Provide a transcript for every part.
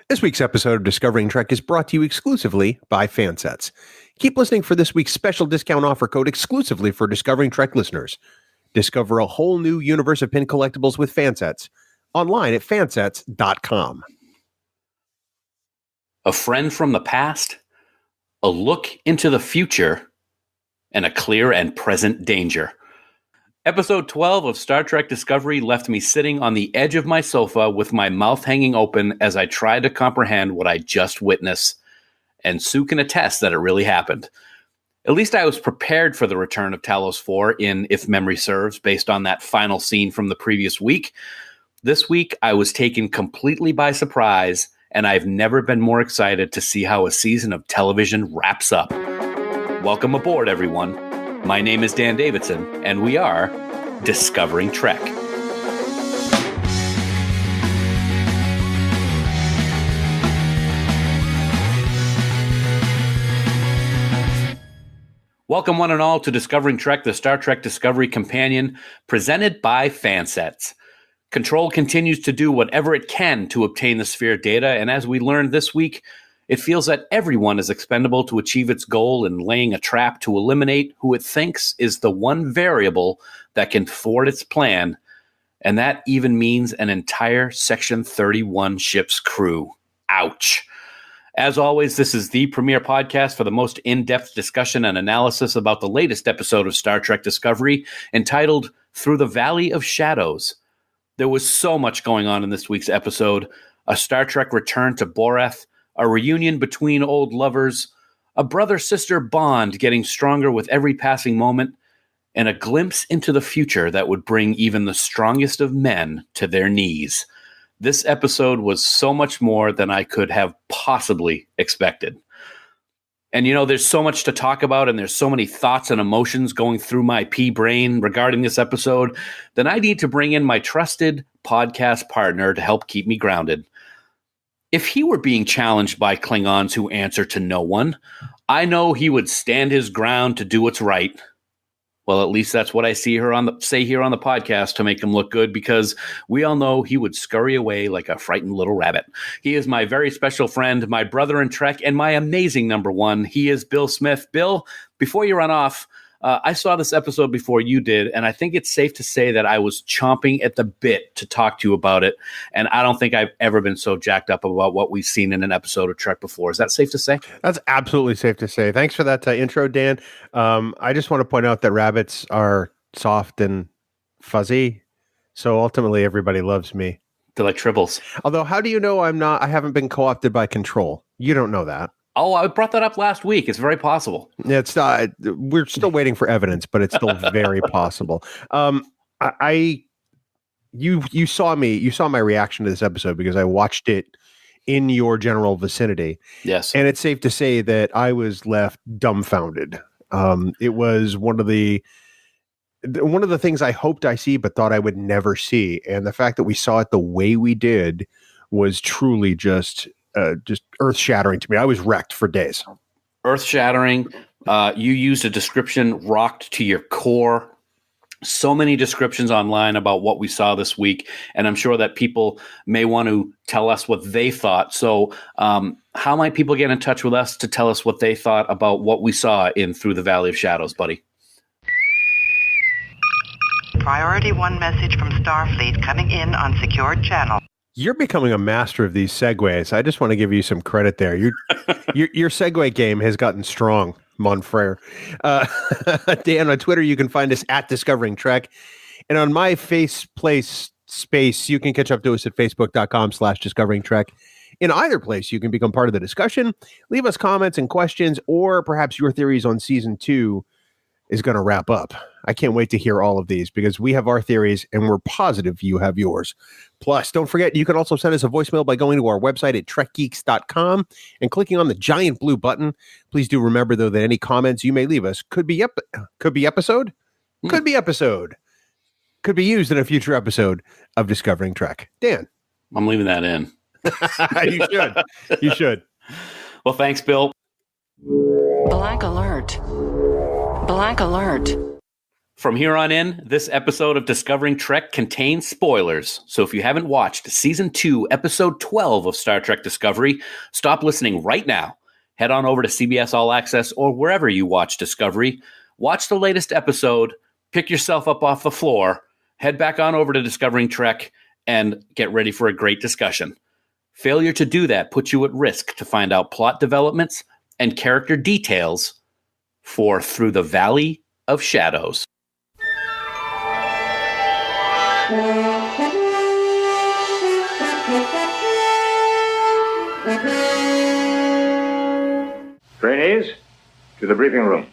This week's episode of Discovering Trek is brought to you exclusively by Fansets. Keep listening for this week's special discount offer code exclusively for Discovering Trek listeners. Discover a whole new universe of pin collectibles with Fansets. Online at fansets.com. A friend from the past, a look into the future, and a clear and present danger. Episode 12 of Star Trek Discovery left me sitting on the edge of my sofa with my mouth hanging open as I tried to comprehend what I just witnessed. And Sue can attest that it really happened. At least I was prepared for the return of Talos 4 in If Memory Serves, based on that final scene from the previous week. This week, I was taken completely by surprise, and I've never been more excited to see how a season of television wraps up. Welcome aboard, everyone. My name is Dan Davidson, and we are Discovering Trek. Welcome one and all to Discovering Trek, the Star Trek Discovery Companion, presented by Fansets. Control continues to do whatever it can to obtain the sphere data, and as we learned this week, it feels that everyone is expendable to achieve its goal in laying a trap to eliminate who it thinks is the one variable that can thwart its plan, and that even means an entire Section 31 ship's crew. Ouch. As always, this is the premier podcast for the most in-depth discussion and analysis about the latest episode of Star Trek Discovery, entitled Through the Valley of Shadows. There was so much going on in this week's episode: a Star Trek return to Boreth, a reunion between old lovers, a brother-sister bond getting stronger with every passing moment, and a glimpse into the future that would bring even the strongest of men to their knees. This episode was so much more than I could have possibly expected. And you know, there's so much to talk about, and there's so many thoughts and emotions going through my pea brain regarding this episode, that I need to bring in my trusted podcast partner to help keep me grounded. If he were being challenged by Klingons who answer to no one, I know he would stand his ground to do what's right. Well, at least that's what I say here on the podcast to make him look good, because we all know he would scurry away like a frightened little rabbit. He is my very special friend, my brother in Trek, and my amazing number one. He is Bill Smith. Bill, before you run off, I saw this episode before you did, and I think it's safe to say that I was chomping at the bit to talk to you about it, and I don't think I've ever been so jacked up about what we've seen in an episode of Trek before. Is that safe to say? That's absolutely safe to say. Thanks for that intro, Dan. I just want to point out that rabbits are soft and fuzzy, so ultimately everybody loves me. They're like tribbles. Although, how do you know I haven't been co-opted by Control? You don't know that. Oh, I brought that up last week. It's very possible. Yeah, it's we're still waiting for evidence, but it's still very possible. You saw my reaction to this episode because I watched it in your general vicinity. Yes. And it's safe to say that I was left dumbfounded. It was one of the things I hoped I see, but thought I would never see. And the fact that we saw it the way we did was truly just earth-shattering to me. I was wrecked for days. Earth-shattering. You used a description, rocked to your core. So many descriptions online about what we saw this week, and I'm sure that people may want to tell us what they thought. So how might people get in touch with us to tell us what they thought about what we saw in Through the Valley of Shadows, buddy? Priority 1 message from Starfleet coming in on secured channel. You're becoming a master of these segues. I just want to give you some credit there. Your segue game has gotten strong, mon frere. Dan, on Twitter, you can find us at Discovering Trek. And on my place space, you can catch up to us at facebook.com/Discovering Trek. In either place, you can become part of the discussion, leave us comments and questions, or perhaps your theories on season 2 is going to wrap up. I can't wait to hear all of these because we have our theories and we're positive you have yours. Plus, don't forget, you can also send us a voicemail by going to our website at trekgeeks.com and clicking on the giant blue button. Please do remember, though, that any comments you may leave us could be episode, could be used in a future episode of Discovering Trek. Dan. I'm leaving that in. You should. Well, thanks, Bill. Black alert. Black alert. From here on in, this episode of Discovering Trek contains spoilers. So if you haven't watched Season 2, Episode 12 of Star Trek Discovery, stop listening right now. Head on over to CBS All Access or wherever you watch Discovery. Watch the latest episode, pick yourself up off the floor, head back on over to Discovering Trek, and get ready for a great discussion. Failure to do that puts you at risk to find out plot developments and character details for Through the Valley of Shadows. Trainees, to the briefing room.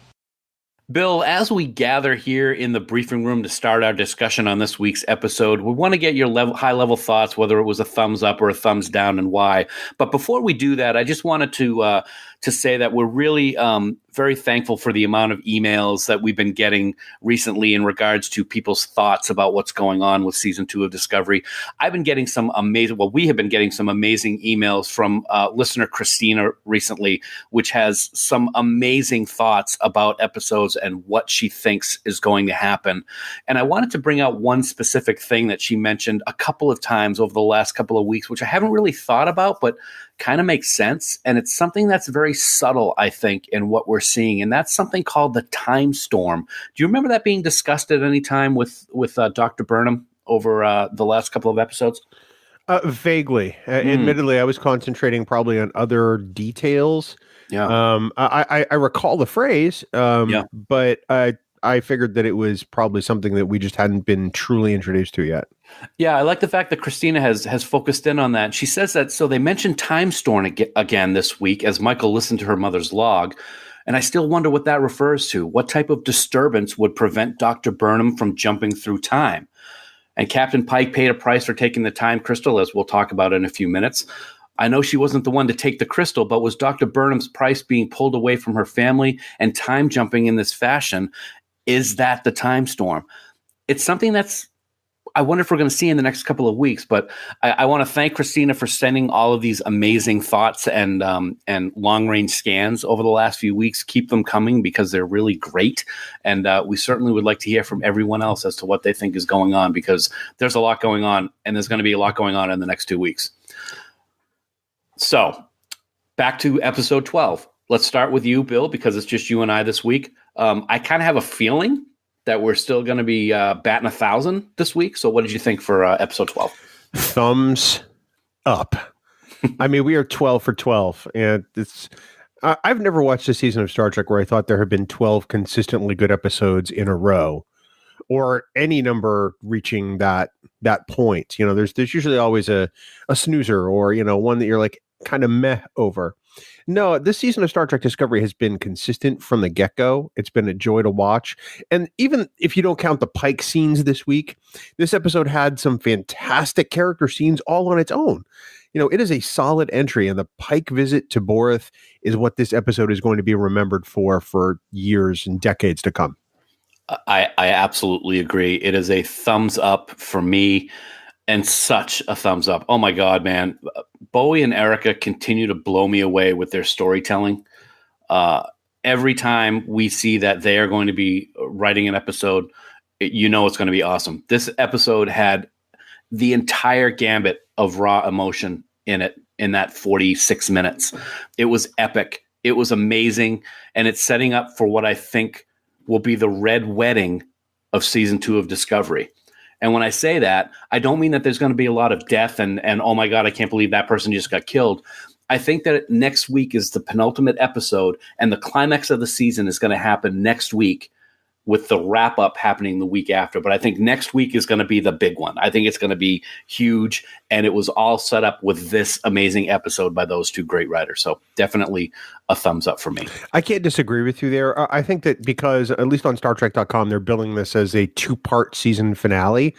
Bill, as we gather here in the briefing room to start our discussion on this week's episode, we want to get your high-level thoughts, whether it was a thumbs up or a thumbs down and why. But before we do that, I just wanted to say that we're really very thankful for the amount of emails that we've been getting recently in regards to people's thoughts about what's going on with Season 2 of Discovery. We have been getting some amazing emails from listener Christina recently, which has some amazing thoughts about episodes and what she thinks is going to happen. And I wanted to bring out one specific thing that she mentioned a couple of times over the last couple of weeks, which I haven't really thought about, but kind of makes sense. And it's something that's very subtle, I think, in what we're seeing. And that's something called the time storm. Do you remember that being discussed at any time with Dr. Burnham over the last couple of episodes? Vaguely. Admittedly, I was concentrating probably on other details. Yeah. I recall the phrase, but I figured that it was probably something that we just hadn't been truly introduced to yet. Yeah, I like the fact that Christina has focused in on that. She says that, so they mentioned time storm again this week as Michael listened to her mother's log. And I still wonder what that refers to. What type of disturbance would prevent Dr. Burnham from jumping through time? And Captain Pike paid a price for taking the time crystal, as we'll talk about in a few minutes. I know she wasn't the one to take the crystal, but was Dr. Burnham's price being pulled away from her family and time jumping in this fashion? Is that the time storm? It's something that's, I wonder if we're going to see in the next couple of weeks, but I want to thank Christina for sending all of these amazing thoughts and long-range scans over the last few weeks. Keep them coming because they're really great. And we certainly would like to hear from everyone else as to what they think is going on, because there's a lot going on, and there's going to be a lot going on in the next 2 weeks. So back to episode 12. Let's start with you, Bill, because it's just you and I this week. I kind of have a feeling that we're still going to be batting 1,000 this week. So what did you think for episode 12? Thumbs up. I mean, we are 12 for 12. And I've never watched a season of Star Trek where I thought there had been 12 consistently good episodes in a row, or any number reaching that point. You know, there's usually always a snoozer, or, you know, one that you're like kind of meh over. No, this season of Star Trek Discovery has been consistent from the get-go. It's been a joy to watch. And even if you don't count the Pike scenes this week, this episode had some fantastic character scenes all on its own. You know, it is a solid entry, and the Pike visit to Boreth is what this episode is going to be remembered for years and decades to come. I absolutely agree. It is a thumbs up for me, and such a thumbs up. Oh my God, man. Bowie and Erica continue to blow me away with their storytelling. Every time we see that they are going to be writing an episode, you know it's going to be awesome. This episode had the entire gambit of raw emotion in it in that 46 minutes. It was epic. It was amazing. And it's setting up for what I think will be the red wedding of season 2 of Discovery. And when I say that, I don't mean that there's going to be a lot of death and oh my God, I can't believe that person just got killed. I think that next week is the penultimate episode, and the climax of the season is going to happen next week, with the wrap up happening the week after. But I think next week is going to be the big one. I think it's going to be huge, and it was all set up with this amazing episode by those two great writers. So definitely a thumbs up for me. I can't disagree with you there. I think that because, at least on StarTrek.com, they're billing this as a 2-part season finale.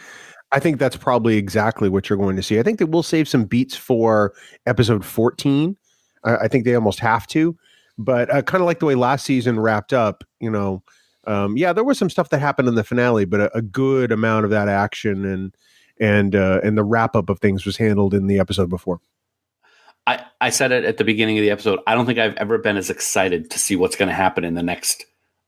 I think that's probably exactly what you're going to see. I think that we'll save some beats for episode 14. I think they almost have to. But kind of like the way last season wrapped up, you know, there was some stuff that happened in the finale, but a good amount of that action and the wrap up of things was handled in the episode before. I said it at the beginning of the episode. I don't think I've ever been as excited to see what's going to happen in the next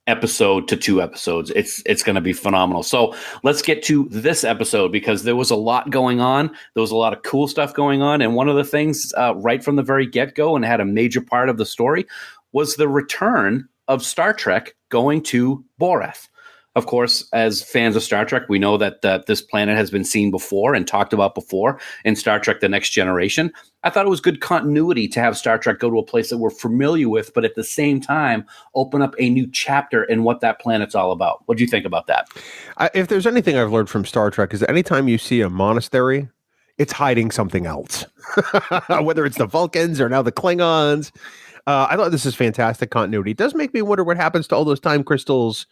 episode to 2 episodes. It's going to be phenomenal. So let's get to this episode, because there was a lot going on. There was a lot of cool stuff going on. And one of the things right from the very get-go, and had a major part of the story, was the return of Star Trek going to Boreth. Of course, as fans of Star Trek, we know that this planet has been seen before and talked about before in Star Trek The Next Generation. I thought it was good continuity to have Star Trek go to a place that we're familiar with, but at the same time, open up a new chapter in what that planet's all about. What do you think about that? If there's anything I've learned from Star Trek, is that anytime you see a monastery, it's hiding something else, whether it's the Vulcans or now the Klingons. I thought this is fantastic continuity. It does make me wonder what happens to all those time crystals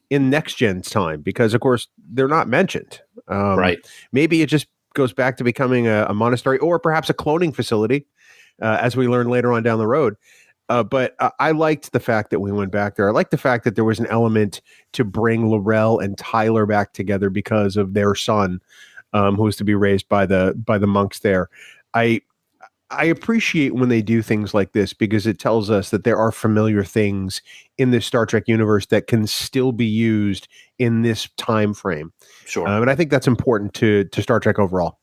in Next Gen's time, because of course they're not mentioned. Right. Maybe it just goes back to becoming a monastery, or perhaps a cloning facility, as we learn later on down the road. But I liked the fact that we went back there. I liked the fact that there was an element to bring L'Rell and Tyler back together because of their son, who was to be raised by the monks there. I appreciate when they do things like this, because it tells us that there are familiar things in this Star Trek universe that can still be used in this time frame. Sure. And I think that's important to Star Trek overall.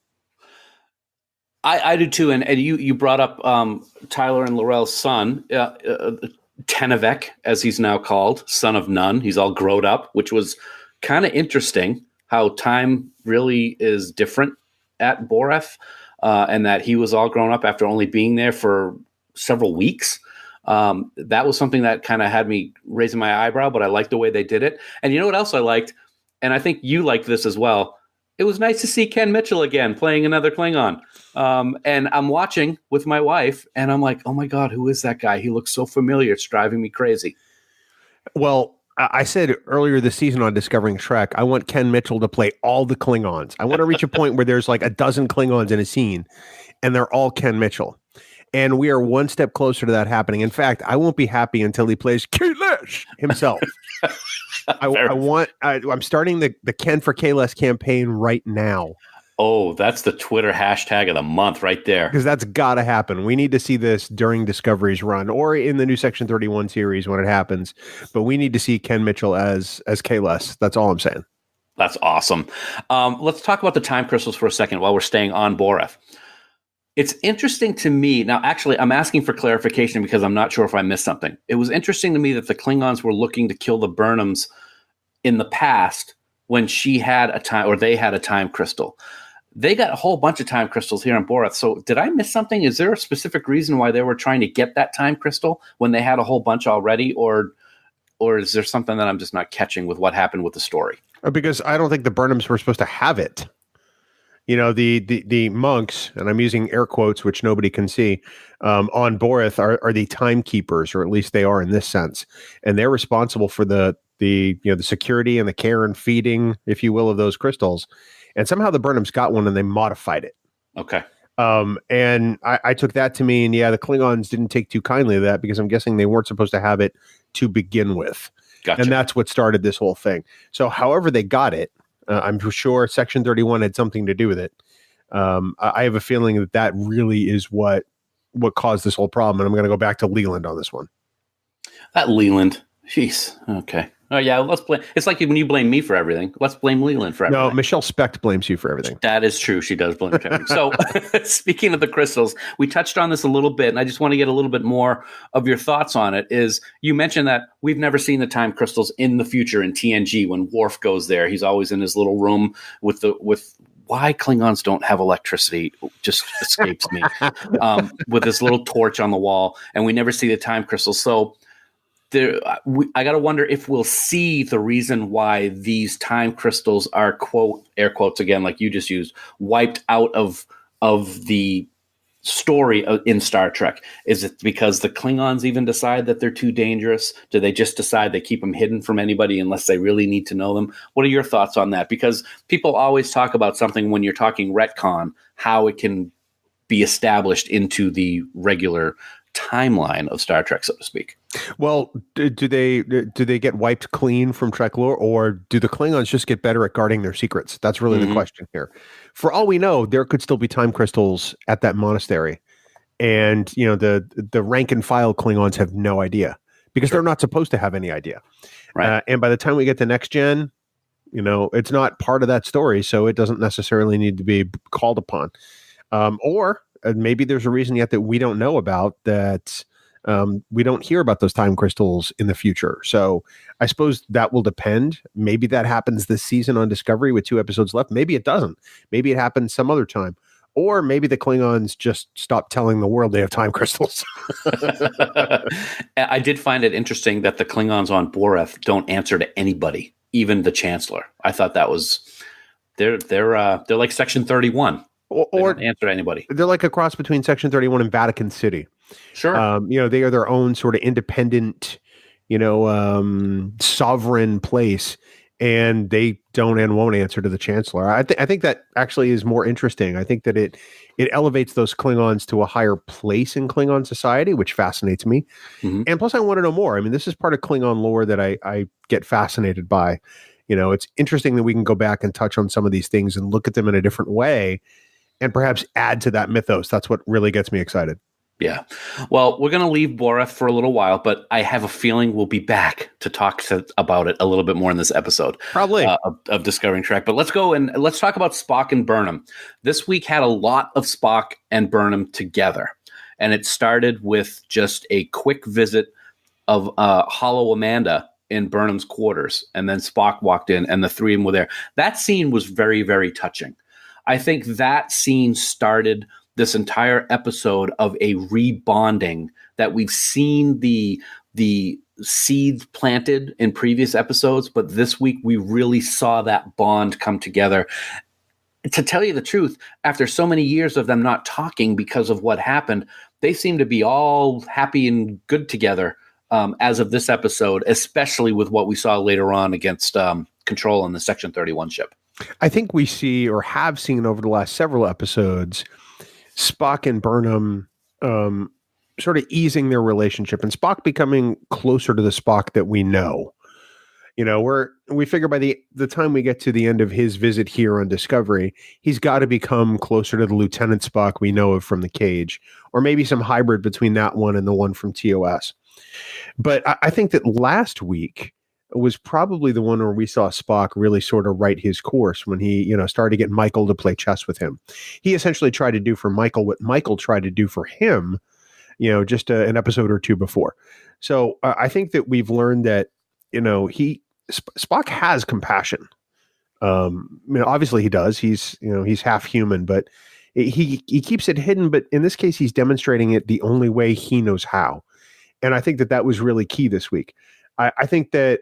I do too. And you brought up Tyler and L'Rell's son, Tenevec, as he's now called, son of none. He's all grown up, which was kind of interesting, how time really is different at Boreth. And that he was all grown up after only being there for several weeks. That was something that kind of had me raising my eyebrow, but I liked the way they did it. And you know what else I liked? And I think you liked this as well. It was nice to see Ken Mitchell again playing another Klingon. And I'm watching with my wife, and I'm like, oh my God, who is that guy? He looks so familiar. It's driving me crazy. Well, I said earlier this season on Discovering Trek, I want Ken Mitchell to play all the Klingons. I want to reach a point where there's like a dozen Klingons in a scene, and they're all Ken Mitchell. And we are one step closer to that happening. In fact, I won't be happy until he plays Kailash himself. I'm starting the Ken for Kailash campaign right now. Oh, that's the Twitter hashtag of the month right there. Because that's got to happen. We need to see this during Discovery's run, or in the new Section 31 series when it happens. But we need to see Ken Mitchell as Kailash. That's all I'm saying. That's awesome. Let's talk about the time crystals for a second while we're staying on Boreth. It's interesting to me. Now, actually, I'm asking for clarification because I'm not sure if I missed something. It was interesting to me that the Klingons were looking to kill the Burnhams in the past when she had a time, or they had a time crystal. They got a whole bunch of time crystals here on Boreth. So did I miss something? Is there a specific reason why they were trying to get that time crystal when they had a whole bunch already? Or is there something that I'm just not catching with what happened with the story? Because I don't think the Burnhams were supposed to have it. You know, the monks, and I'm using air quotes, which nobody can see, on Boreth are the timekeepers, or at least they are in this sense. And they're responsible for the security and the care and feeding, if you will, of those crystals. And somehow the Burnhams got one and they modified it. Okay. And I took that to mean, the Klingons didn't take too kindly to that, because I'm guessing they weren't supposed to have it to begin with. Gotcha. And that's what started this whole thing. So however they got it, I'm sure Section 31 had something to do with it. I have a feeling that really is what caused this whole problem. And I'm going to go back to Leland on this one. That Leland. Jeez. Okay. Oh, yeah. Let's blame. It's like when you blame me for everything. Let's blame Leland for everything. No, Michelle Specht blames you for everything. That is true. She does blame me for everything. So, speaking of the crystals, we touched on this a little bit, and I just want to get a little bit more of your thoughts on it. Is you mentioned that we've never seen the time crystals in the future in TNG when Worf goes there. He's always in his little room with why Klingons don't have electricity just escapes me, with this little torch on the wall, and we never see the time crystals. So I got to wonder if we'll see the reason why these time crystals are, quote, air quotes again, like you just used, wiped out of the story in Star Trek. Is it because the Klingons even decide that they're too dangerous? Do they just decide they keep them hidden from anybody unless they really need to know them? What are your thoughts on that? Because people always talk about something when you're talking retcon, how it can be established into the regular timeline of Star Trek, so to speak. Well, do they get wiped clean from Trek lore, or do the Klingons just get better at guarding their secrets? That's really the question here. For all we know, there could still be time crystals at that monastery, and the rank and file Klingons have no idea, because they're not supposed to have any idea. Right. And by the time we get to Next Gen, it's not part of that story, so it doesn't necessarily need to be called upon. Or maybe there's a reason yet that we don't know about that. We don't hear about those time crystals in the future. So I suppose that will depend. Maybe that happens this season on Discovery with 2 episodes left. Maybe it doesn't. Maybe it happens some other time. Or maybe the Klingons just stop telling the world they have time crystals. I did find it interesting that the Klingons on Boreth don't answer to anybody, even the Chancellor. I thought that was they're like Section 31. Or don't answer to anybody. They're like a cross between Section 31 and Vatican City. Sure. They are their own sort of independent, sovereign place, and they don't and won't answer to the Chancellor. I think that actually is more interesting. I think that it elevates those Klingons to a higher place in Klingon society, which fascinates me. Mm-hmm. And plus, I want to know more. I mean, this is part of Klingon lore that I get fascinated by. It's interesting that we can go back and touch on some of these things and look at them in a different way and perhaps add to that mythos. That's what really gets me excited. Yeah. Well, we're going to leave Boreth for a little while, but I have a feeling we'll be back to talk about it a little bit more in this episode. Probably. Of Discovering Trek. But let's go and let's talk about Spock and Burnham. This week had a lot of Spock and Burnham together. And it started with just a quick visit of Hollow Amanda in Burnham's quarters. And then Spock walked in and the three of them were there. That scene was very, very touching. I think that scene started this entire episode of a rebonding that we've seen the seeds planted in previous episodes, but this week we really saw that bond come together. To tell you the truth, after so many years of them not talking because of what happened, they seem to be all happy and good together as of this episode, especially with what we saw later on against Control on the Section 31 ship. I think we see or have seen over the last several episodes Spock and Burnham sort of easing their relationship and Spock becoming closer to the Spock that we know. We figure by the time we get to the end of his visit here on Discovery, he's got to become closer to the Lieutenant Spock we know of from The Cage, or maybe some hybrid between that one and the one from TOS. But I think that last week was probably the one where we saw Spock really sort of right his course when he, started to get Michael to play chess with him. He essentially tried to do for Michael what Michael tried to do for him, just an episode or two before. So I think that we've learned that, Spock has compassion. Obviously he does. He's half human, but he keeps it hidden. But in this case, he's demonstrating it the only way he knows how. And I think that was really key this week. I think that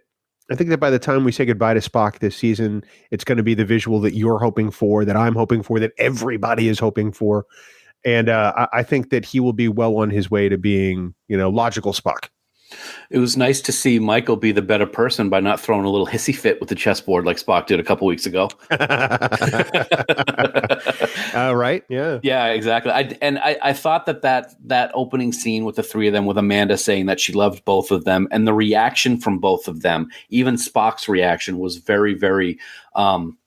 by the time we say goodbye to Spock this season, it's going to be the visual that you're hoping for, that I'm hoping for, that everybody is hoping for. And I think that he will be well on his way to being, logical Spock. It was nice to see Michael be the better person by not throwing a little hissy fit with the chessboard like Spock did a couple weeks ago. Right? Yeah. Yeah, exactly. I thought that opening scene with the three of them, with Amanda saying that she loved both of them, and the reaction from both of them, even Spock's reaction, was very, very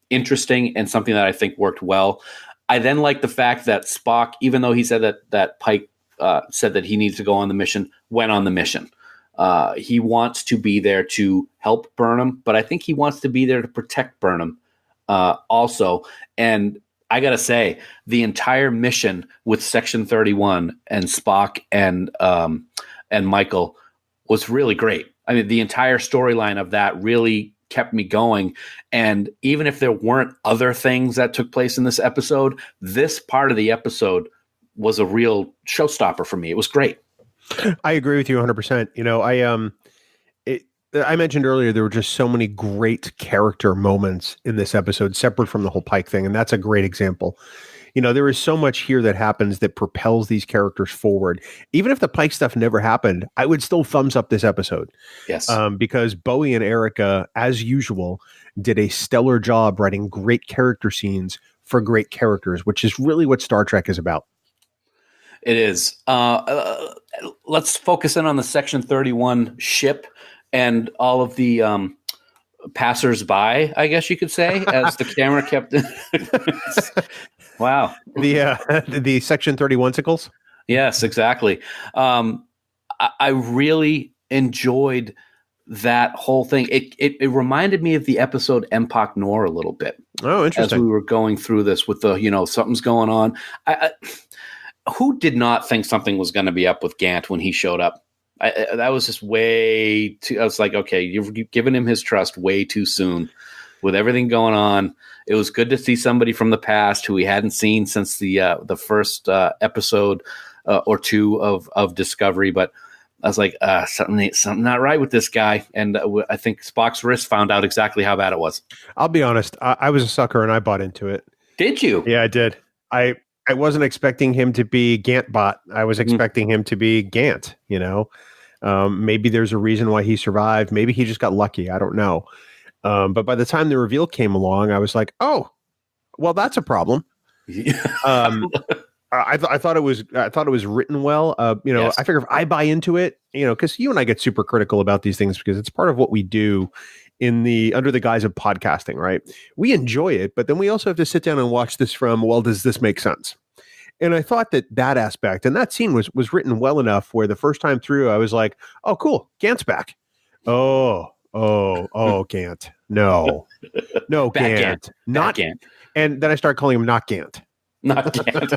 interesting and something that I think worked well. I then like the fact that Spock, even though he said that Pike said that he needs to go on the mission, went on the mission. He wants to be there to help Burnham, but I think he wants to be there to protect Burnham also. And I got to say, the entire mission with Section 31 and Spock and Michael was really great. I mean, the entire storyline of that really kept me going. And even if there weren't other things that took place in this episode, this part of the episode was a real showstopper for me. It was great. I agree with you 100%. I mentioned earlier there were just so many great character moments in this episode, separate from the whole Pike thing, and that's a great example. There is so much here that happens that propels these characters forward. Even if the Pike stuff never happened, I would still thumbs up this episode. Yes, because Bowie and Erica, as usual, did a stellar job writing great character scenes for great characters, which is really what Star Trek is about. It is. Let's focus in on the Section 31 ship and all of the passers-by, I guess you could say, as the camera kept... Wow. The Section 31 sickles? Yes, exactly. I really enjoyed that whole thing. It reminded me of the episode Empok Nor a little bit. Oh, interesting. As we were going through this with the, something's going on. Who did not think something was going to be up with Gant when he showed up? That was just way too. I was like, okay, you've given him his trust way too soon with everything going on. It was good to see somebody from the past who we hadn't seen since the first episode or two of Discovery. But I was like, something not right with this guy. And I think Spock's wrist found out exactly how bad it was. I'll be honest. I was a sucker and I bought into it. Did you? Yeah, I did. I wasn't expecting him to be Gantbot. I was expecting him to be Gant, maybe there's a reason why he survived. Maybe he just got lucky. I don't know. But by the time the reveal came along, I was like, oh, well, that's a problem. I thought it was written well. Yes. I figure if I buy into it, because you and I get super critical about these things because it's part of what we do under the guise of podcasting, right? We enjoy it, but then we also have to sit down and watch this from, well, does this make sense? And I thought that aspect and that scene was written well enough where the first time through, I was like, oh, cool. Gant's back. Oh, Gant. No, Gant. Not Gant. And then I started calling him not Gant. Not Gant.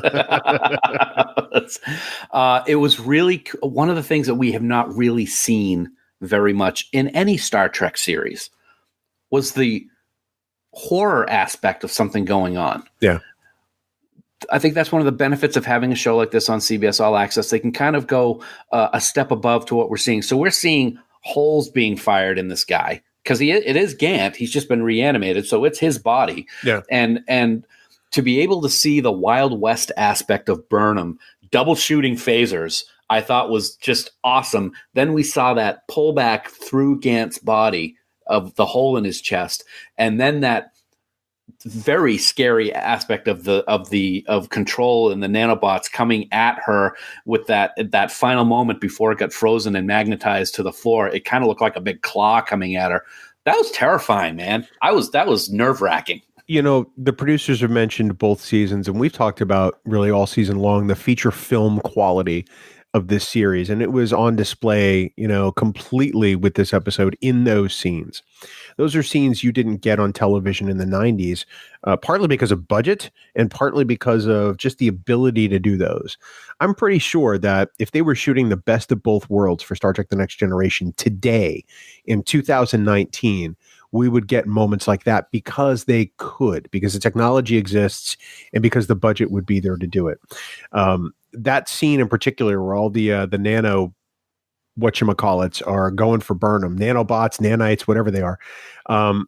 It was really one of the things that we have not really seen very much in any Star Trek series was the horror aspect of something going on. Yeah. I think that's one of the benefits of having a show like this on CBS All Access. They can kind of go a step above to what we're seeing. So we're seeing holes being fired in this guy because it is Gant. He's just been reanimated. So it's his body. Yeah. And to be able to see the Wild West aspect of Burnham double shooting phasers, I thought was just awesome. Then we saw that pullback through Gant's body of the hole in his chest, and then that very scary aspect of control and the nanobots coming at her with that final moment before it got frozen and magnetized to the floor. It kind of looked like a big claw coming at her. That was terrifying, man. That was nerve-wracking. The producers have mentioned both seasons, and we've talked about really all season long the feature film quality of this series, and it was on display, completely with this episode in those scenes. Those are scenes you didn't get on television in the 90s, partly because of budget and partly because of just the ability to do those. I'm pretty sure that if they were shooting the best of both worlds for Star Trek The Next Generation today in 2019, we would get moments like that because they could, because the technology exists and because the budget would be there to do it. That scene in particular where all the nano whatchamacallits are going for Burnham, nanobots, nanites, whatever they are. I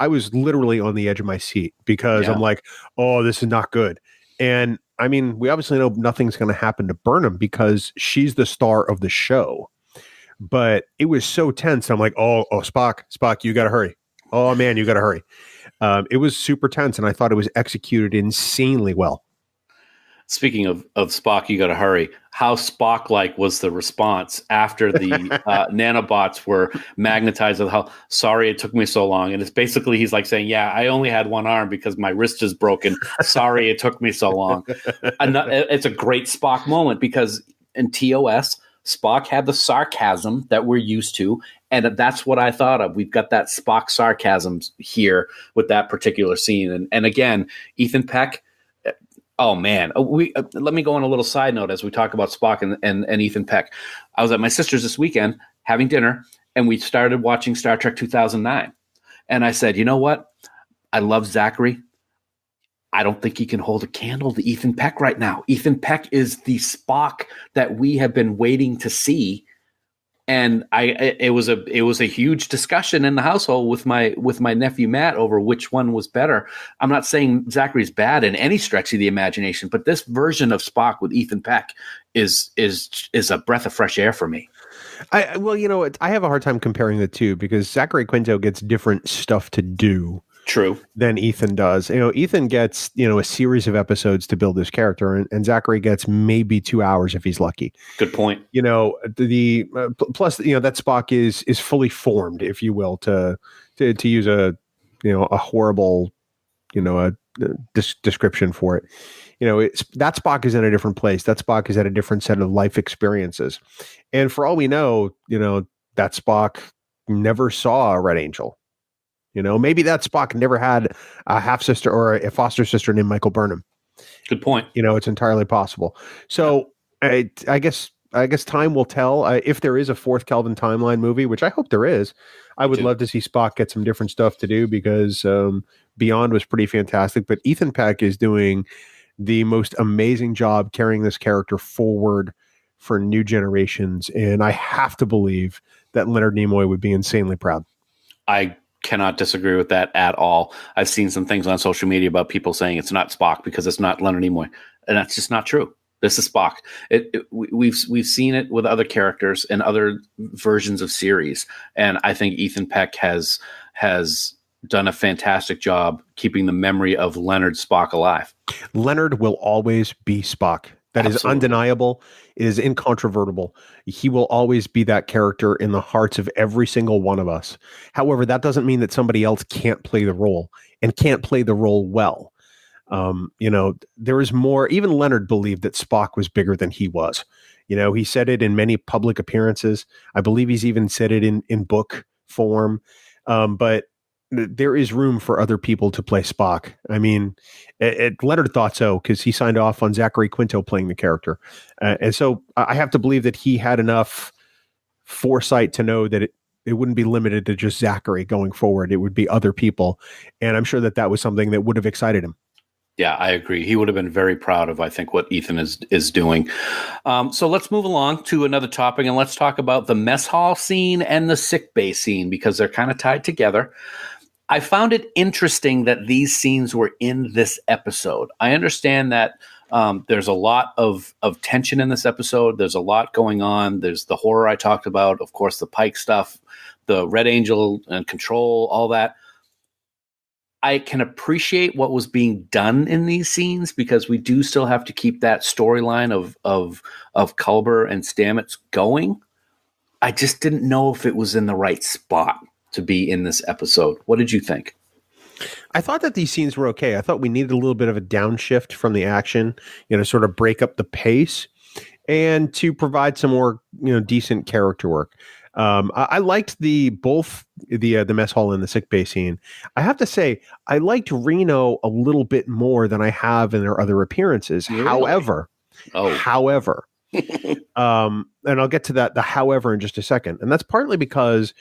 was literally on the edge of my seat because I'm like, oh, this is not good. And I mean, we obviously know nothing's going to happen to Burnham because she's the star of the show. But it was so tense. I'm like, oh, Spock, you got to hurry. Oh man, you got to hurry. It was super tense, and I thought it was executed insanely well. Speaking of Spock, you got to hurry. How Spock-like was the response after the nanobots were magnetized? How sorry it took me so long, and it's basically he's like saying, "Yeah, I only had one arm because my wrist is broken. Sorry it took me so long." It's a great Spock moment because in TOS, Spock had the sarcasm that we're used to, and that's what I thought of. We've got that Spock sarcasm here with that particular scene, and again, Ethan Peck. Oh man, let me go on a little side note as we talk about Spock and Ethan Peck. I was at my sister's this weekend having dinner, and we started watching Star Trek 2009. And I said, you know what? I love Zachary. I don't think he can hold a candle to Ethan Peck right now. Ethan Peck is the Spock that we have been waiting to see. And it was a huge discussion in the household with my nephew Matt over which one was better. I'm not saying Zachary's bad in any stretch of the imagination, but this version of Spock with Ethan Peck is a breath of fresh air for me. I have a hard time comparing the two because Zachary Quinto gets different stuff to do. True. Than Ethan does. Ethan gets, a series of episodes to build his character, and Zachary gets maybe 2 hours if he's lucky. Good point. Plus, that Spock is fully formed, if you will, to use a horrible description for it. It's that Spock is in a different place. That Spock is at a different set of life experiences. And for all we know, that Spock never saw a Red Angel. Maybe that Spock never had a half sister or a foster sister named Michael Burnham. Good point. It's entirely possible. So I guess time will tell. If there is a fourth Kelvin timeline movie, which I hope there is, I would love to see Spock get some different stuff to do, because Beyond was pretty fantastic. But Ethan Peck is doing the most amazing job carrying this character forward for new generations. And I have to believe that Leonard Nimoy would be insanely proud. I cannot disagree with that at all. I've seen some things on social media about people saying it's not Spock because it's not Leonard Nimoy, and that's just not true. This is Spock. We've seen it with other characters and other versions of series, and I think Ethan Peck has done a fantastic job keeping the memory of Leonard Spock alive. Leonard will always be Spock. That Absolutely. Is undeniable. It is incontrovertible. He will always be that character in the hearts of every single one of us. However, that doesn't mean that somebody else can't play the role and can't play the role well. There is more. Even Leonard believed that Spock was bigger than he was. He said it in many public appearances. I believe he's even said it in book form. But there is room for other people to play Spock. I mean, Leonard thought so because he signed off on Zachary Quinto playing the character. And so I have to believe that he had enough foresight to know that it wouldn't be limited to just Zachary going forward. It would be other people. And I'm sure that was something that would have excited him. Yeah, I agree. He would have been very proud of, I think, what Ethan is doing. So let's move along to another topic, and let's talk about the mess hall scene and the sick bay scene, because they're kind of tied together. I found it interesting that these scenes were in this episode. I understand that there's a lot of tension in this episode. There's a lot going on. There's the horror I talked about, of course, the Pike stuff, the Red Angel and Control, all that. I can appreciate what was being done in these scenes, because we do still have to keep that storyline of Culber and Stamets going. I just didn't know if it was in the right spot to be in this episode. What did you think? I thought that these scenes were okay. I thought we needed a little bit of a downshift from the action, sort of break up the pace and to provide some more, decent character work. I liked both the mess hall and the sick bay scene. I have to say, I liked Reno a little bit more than I have in their other appearances. Really? However, and I'll get to the however in just a second. And that's partly because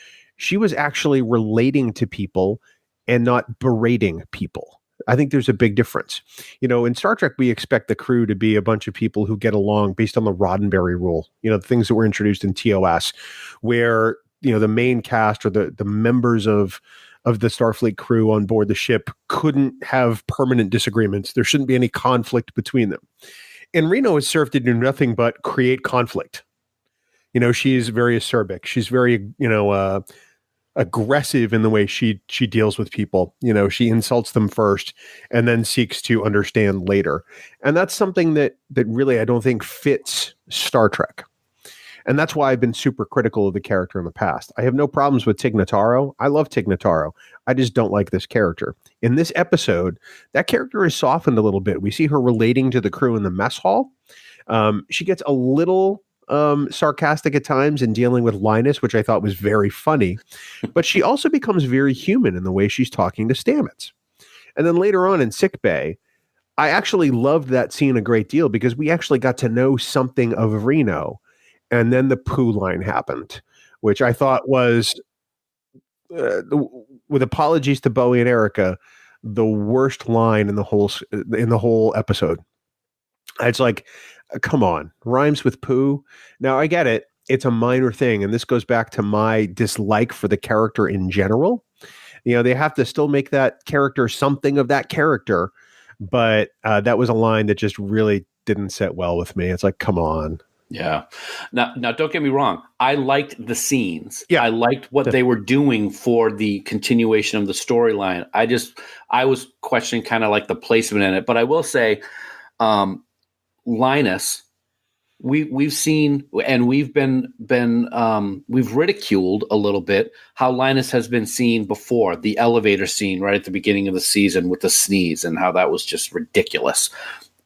she was actually relating to people and not berating people. I think there's a big difference. In Star Trek, we expect the crew to be a bunch of people who get along based on the Roddenberry rule, the things that were introduced in TOS, where, the main cast or the members of the Starfleet crew on board the ship couldn't have permanent disagreements. There shouldn't be any conflict between them. And Reno is served to do nothing but create conflict. She's very acerbic. She's very, aggressive in the way she deals with people. She insults them first and then seeks to understand later. And that's something that really I don't think fits Star Trek. And that's why I've been super critical of the character in the past. I have no problems with Tig Notaro. I love Tig Notaro. I just don't like this character. In this episode, that character is softened a little bit. We see her relating to the crew in the mess hall. She gets a little sarcastic at times in dealing with Linus, which I thought was very funny. But she also becomes very human in the way she's talking to Stamets. And then later on in sickbay, I actually loved that scene a great deal because we actually got to know something of Reno. And then the poo line happened, which I thought was, with apologies to Bowie and Erica, the worst line in the whole episode. It's like, come on, rhymes with poo. Now I get it. It's a minor thing. And this goes back to my dislike for the character in general. They have to still make that character something of that character. But that was a line that just really didn't sit well with me. It's like, come on. Yeah. Now, don't get me wrong. I liked the scenes. Yeah. I liked what they were doing for the continuation of the storyline. I was questioning kind of like the placement in it. But I will say, Linus we've seen, and we've been we've ridiculed a little bit how Linus has been seen before, the elevator scene right at the beginning of the season with the sneeze, and how that was just ridiculous.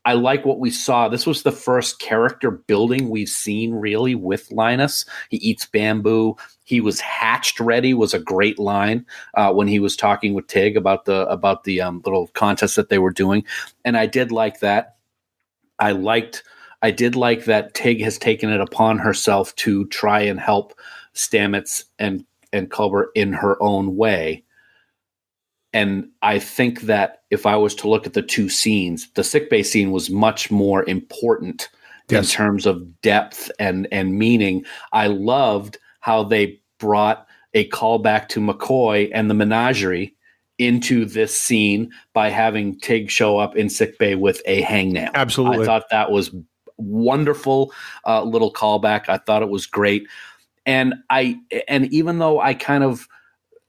I like what we saw. This was the first character building we've seen really with Linus. He eats bamboo. He was hatched ready was a great line when he was talking with Tig about the little contest that they were doing. And I did like that. I did like that Tig has taken it upon herself to try and help Stamets and Culber in her own way. And I think that if I was to look at the two scenes, the sickbay scene was much more important in terms of depth and meaning. I loved how they brought a callback to McCoy and the menagerie into this scene by having Tig show up in sickbay with a hangnail. Absolutely. I thought that was wonderful little callback. I thought it was great. And even though I kind of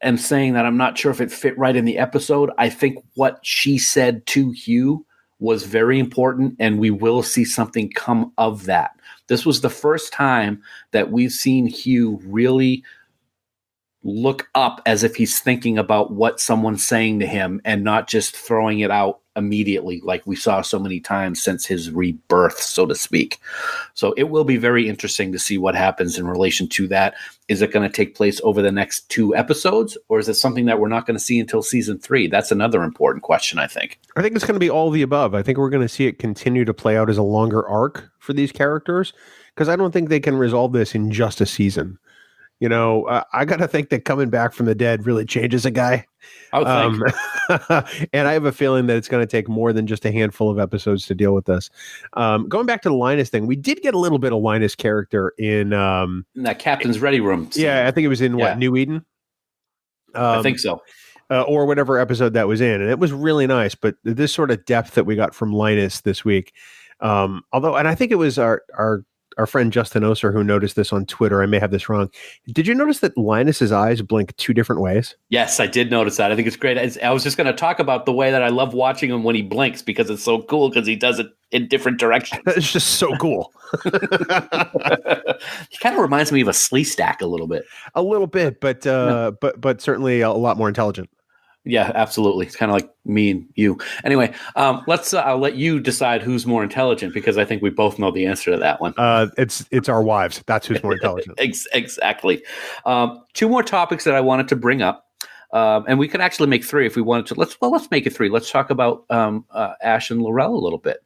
am saying that I'm not sure if it fit right in the episode, I think what she said to Hugh was very important, and we will see something come of that. This was the first time that we've seen Hugh really look up as if he's thinking about what someone's saying to him and not just throwing it out immediately like we saw so many times since his rebirth, so to speak. So it will be very interesting to see what happens in relation to that. Is it going to take place over the next 2 episodes, or is it something that we're not going to see until season 3? That's another important question, I think. I think it's going to be all of the above. I think we're going to see it continue to play out as a longer arc for these characters, because I don't think they can resolve this in just a season. You know, I got to think that coming back from the dead really changes a guy. And I have a feeling that it's going to take more than just a handful of episodes to deal with this. Going back to the Linus thing, we did get a little bit of Linus character in that Captain's Ready Room scene. Yeah, I think it was in New Eden? I think so. Or whatever episode that was in. And it was really nice. But this sort of depth that we got from Linus this week, although, and I think it was our friend Justin Oser who noticed this on Twitter. I may have this wrong. Did you notice that Linus's eyes blink 2 different ways? Yes, I did notice that. I think it's great. I was just going to talk about the way that I love watching him when he blinks, because it's so cool because he does it in different directions. It's just so cool. He kind of reminds me of a Sleestack a little bit. A little bit, but certainly a lot more intelligent. Yeah, absolutely. It's kind of like me and you. Anyway, I'll let you decide who's more intelligent, because I think we both know the answer to that one. It's our wives. That's who's more intelligent. Exactly. 2 more topics that I wanted to bring up, and we could actually make 3 if we wanted to. Let's make it 3. Let's talk about Ash and L'Rell a little bit.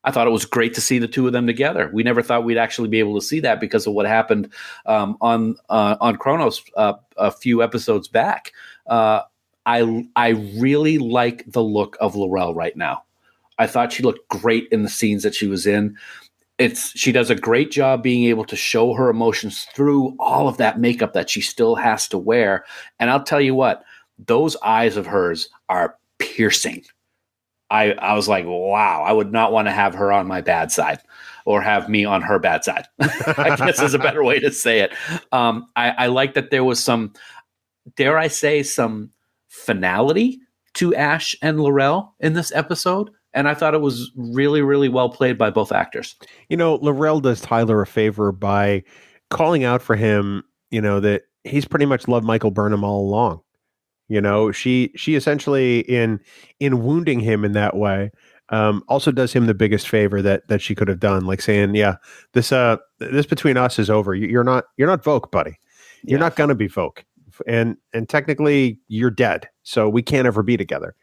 I thought it was great to see the 2 of them together. We never thought we'd actually be able to see that because of what happened on Kronos a few episodes back. I really like the look of L'Rell right now. I thought she looked great in the scenes that she was in. She does a great job being able to show her emotions through all of that makeup that she still has to wear. And I'll tell you what, those eyes of hers are piercing. I was like, wow, I would not want to have her on my bad side, or have me on her bad side. I guess is a better way to say it. I like that there was some, dare I say, some finality to Ash and L'Rell in this episode, and I thought it was really, really well played by both actors. You know, L'Rell does Tyler a favor by calling out for him, you know, that he's pretty much loved Michael Burnham all along. You know, she essentially in wounding him in that way, also does him the biggest favor that she could have done, like saying, yeah, this between us is over. You're not Vogue, buddy. You're not gonna be Vogue. And technically you're dead, so we can't ever be together.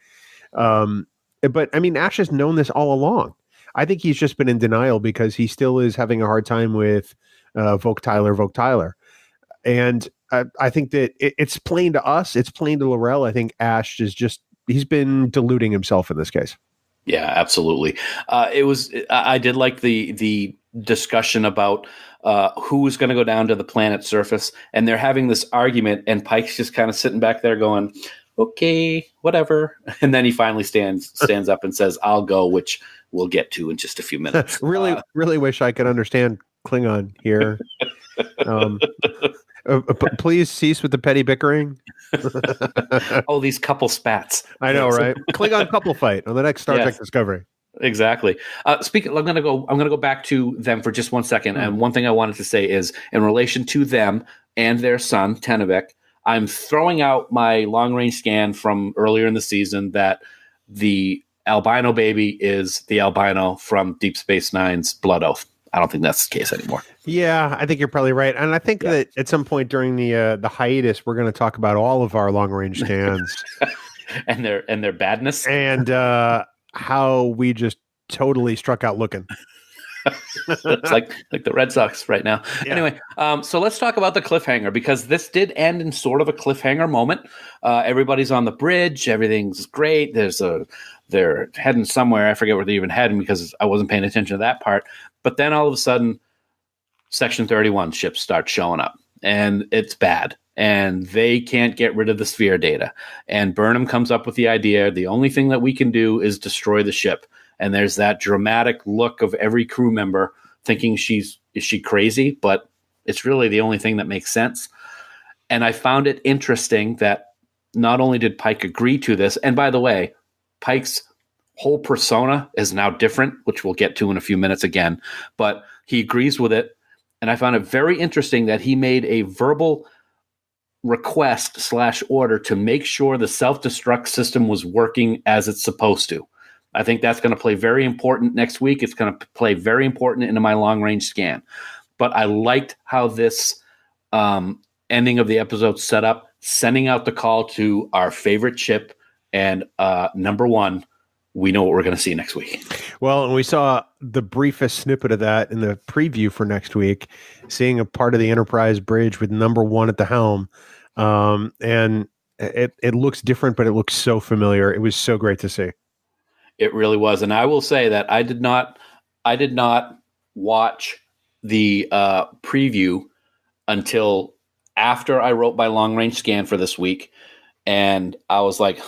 But I mean, Ash has known this all along. I think he's just been in denial because he still is having a hard time with Vogue Tyler. And I think that it's plain to us. It's plain to L'Rell. I think Ash is he's been deluding himself in this case. Yeah, absolutely. I did like the discussion about who's going to go down to the planet's surface, and they're having this argument, and Pike's just kind of sitting back there going, okay, whatever. And then he finally stands up and says, I'll go, which we'll get to in just a few minutes. Really wish I could understand Klingon here. Please cease with the petty bickering. Oh, these couple spats. I know, right? Klingon couple fight on the next Star Trek Discovery. Exactly. Speaking, I'm gonna go back to them for just 1 second. And one thing I wanted to say is in relation to them and their son Tenevec, I'm throwing out my long range scan from earlier in the season that the albino baby is the albino from Deep Space Nine's Blood Oath. I don't think that's the case anymore. Yeah, I think you're probably right, and I think that at some point during the hiatus, we're going to talk about all of our long range scans and their badness and how we just totally struck out looking. It's like the Red Sox right now. Yeah. Anyway, so let's talk about the cliffhanger, because this did end in sort of a cliffhanger moment. Everybody's on the bridge. Everything's great. They're heading somewhere. I forget where they're even heading because I wasn't paying attention to that part. But then all of a sudden, Section 31 ships start showing up, and it's bad. And they can't get rid of the sphere data. And Burnham comes up with the idea, the only thing that we can do is destroy the ship. And there's that dramatic look of every crew member thinking is she crazy? But it's really the only thing that makes sense. And I found it interesting that not only did Pike agree to this, and by the way, Pike's whole persona is now different, which we'll get to in a few minutes again, but he agrees with it. And I found it very interesting that he made a verbal request/order to make sure the self-destruct system was working as it's supposed to. I think that's going to play very important next week. It's going to play very important into my long-range scan. But I liked how this ending of the episode set up, sending out the call to our favorite ship, and number one, we know what we're going to see next week. Well, and we saw the briefest snippet of that in the preview for next week, seeing a part of the Enterprise bridge with number one at the helm. And it looks different, but it looks so familiar. It was so great to see. It really was. And I will say that I did not watch the preview until after I wrote my long range scan for this week. And I was like,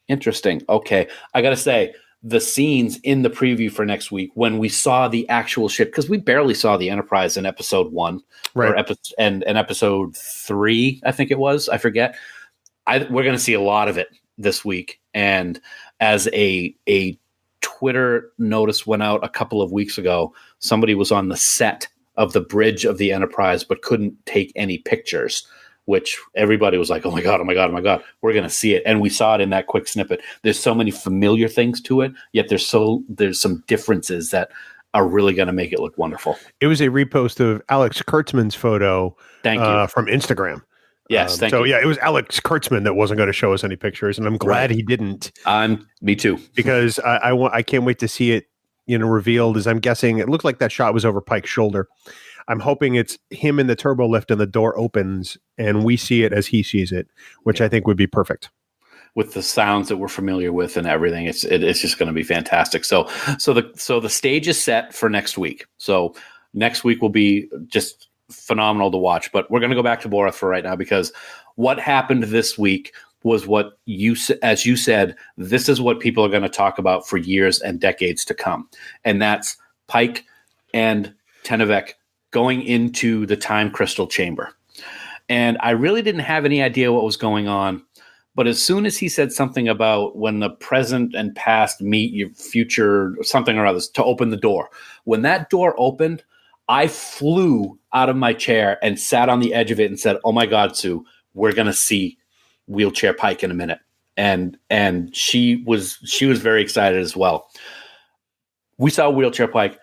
interesting. Okay. I got to say, the scenes in the preview for next week, when we saw the actual ship, because we barely saw the Enterprise in episode 1, right? And episode 3, I think it was. I forget. We're going to see a lot of it this week. And as a Twitter notice went out a couple of weeks ago, somebody was on the set of the bridge of the Enterprise but couldn't take any pictures, which everybody was like, oh my God, we're going to see it. And we saw it in that quick snippet. There's so many familiar things to it, yet there's some differences that are really going to make it look wonderful. It was a repost of Alex Kurtzman's photo from Instagram. Yes, thank you. Yeah, it was Alex Kurtzman that wasn't going to show us any pictures, and I'm glad he didn't. Me too. Because I can't wait to see it, revealed. As I'm guessing, it looked like that shot was over Pike's shoulder. I'm hoping it's him in the turbo lift and the door opens and we see it as he sees it, which I think would be perfect. With the sounds that we're familiar with and everything, it's just going to be fantastic. So the stage is set for next week. So next week will be just phenomenal to watch. But we're going to go back to Boreth for right now, because what happened this week was what as you said, this is what people are going to talk about for years and decades to come. And that's Pike and Tenevec going into the time crystal chamber. And I really didn't have any idea what was going on. But as soon as he said something about when the present and past meet your future, something or others, to open the door. When that door opened, I flew out of my chair and sat on the edge of it and said, oh my God, Sue, we're going to see Wheelchair Pike in a minute. And she was very excited as well. We saw Wheelchair Pike.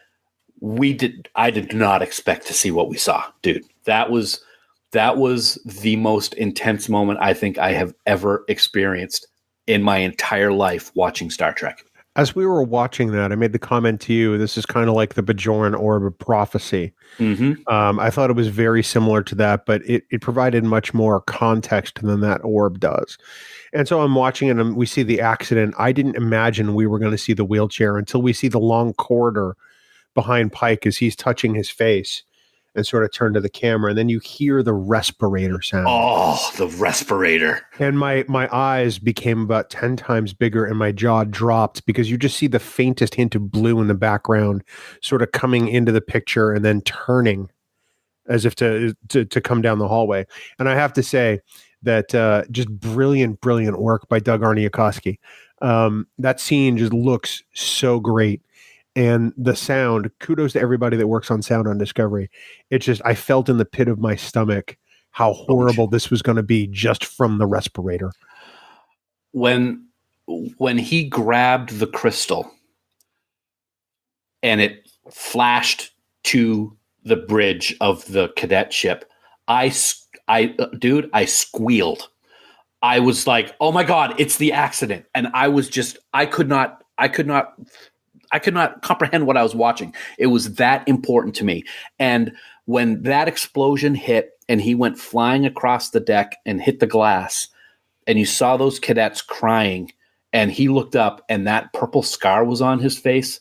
I did not expect to see what we saw, dude. That was the most intense moment I think I have ever experienced in my entire life watching Star Trek. As we were watching that, I made the comment to you, this is kind of like the Bajoran Orb of Prophecy. Mm-hmm. I thought it was very similar to that, but it provided much more context than that orb does. And so I'm watching it and we see the accident. I didn't imagine we were going to see the wheelchair until we see the long corridor behind Pike as he's touching his face and sort of turn to the camera. And then you hear the respirator sound. Oh, the respirator. And my eyes became about 10 times bigger and my jaw dropped because you just see the faintest hint of blue in the background sort of coming into the picture and then turning as if to come down the hallway. And I have to say that just brilliant work by Doug Arniakowski. That scene just looks so great. and the sound. Kudos to everybody that works on sound on Discovery. It's just, I felt in the pit of my stomach how horrible this was going to be just from the respirator. When he grabbed the crystal and it flashed to the bridge of the cadet ship, I squealed. I was like, "Oh my God, it's the accident." And I was just, I could not comprehend what I was watching. It was that important to me. And when that explosion hit and he went flying across the deck and hit the glass, and you saw those cadets crying, and he looked up and that purple scar was on his face,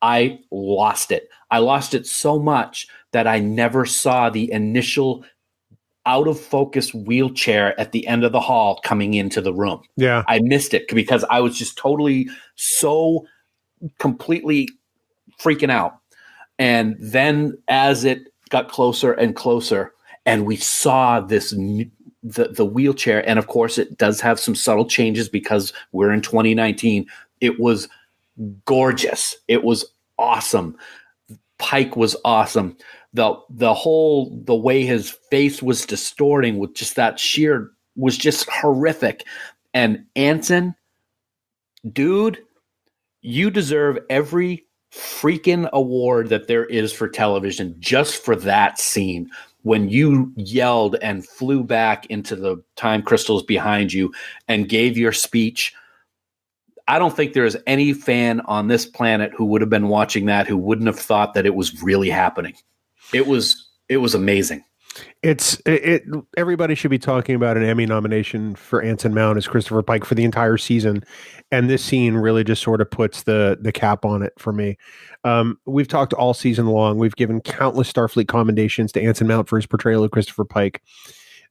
I lost it. I lost it so much that I never saw the initial out of focus wheelchair at the end of the hall coming into the room. Yeah. I missed it because I was just totally so completely freaking out. And then as it got closer and closer and we saw this, the wheelchair, and of course it does have some subtle changes because we're in 2019. It was gorgeous. It was awesome. Pike was awesome. The way his face was distorting with just that sheer was just horrific. And Anson, dude, you deserve every freaking award that there is for television just for that scene when you yelled and flew back into the time crystals behind you and gave your speech. I don't think there is any fan on this planet who would have been watching that who wouldn't have thought that it was really happening. It was amazing. Everybody should be talking about an Emmy nomination for Anson Mount as Christopher Pike for the entire season, and this scene really just sort of puts the cap on it for me. We've talked all season long. We've given countless Starfleet commendations to Anson Mount for his portrayal of Christopher Pike.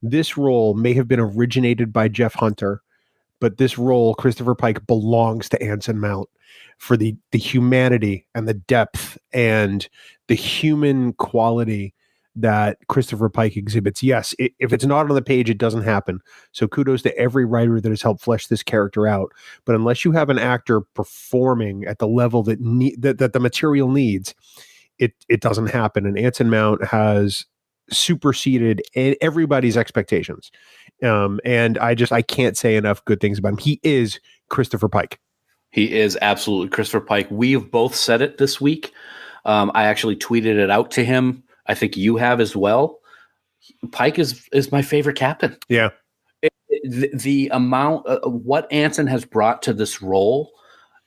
This role may have been originated by Jeff Hunter, but this role, Christopher Pike, belongs to Anson Mount for the humanity and the depth and the human quality that Christopher Pike exhibits. Yes, if it's not on the page, it doesn't happen. So kudos to every writer that has helped flesh this character out. But unless you have an actor performing at the level that the material needs, it doesn't happen. And Anson Mount has superseded everybody's expectations. And I can't say enough good things about him. He is Christopher Pike. He is absolutely Christopher Pike. We've both said it this week. I actually tweeted it out to him. I think you have as well. Pike is my favorite captain. Yeah. The amount what Anson has brought to this role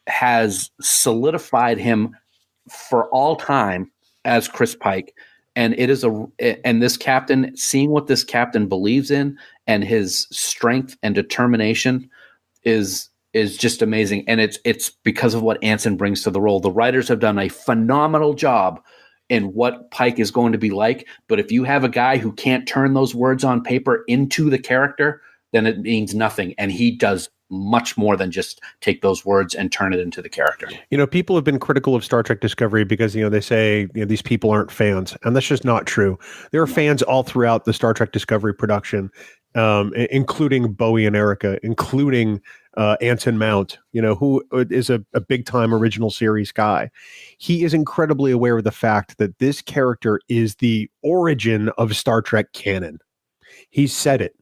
has solidified him for all time as Chris Pike. And it is and this captain, seeing what this captain believes in and his strength and determination is just amazing. And it's because of what Anson brings to the role. The writers have done a phenomenal job in what Pike is going to be like. But if you have a guy who can't turn those words on paper into the character, then it means nothing. And he does much more than just take those words and turn it into the character. People have been critical of Star Trek Discovery because, they say, these people aren't fans. And that's just not true. There are fans all throughout the Star Trek Discovery production, including Bowie and Erica, including Anson Mount, who is a big time original series guy. He is incredibly aware of the fact that this character is the origin of Star Trek canon. He said it.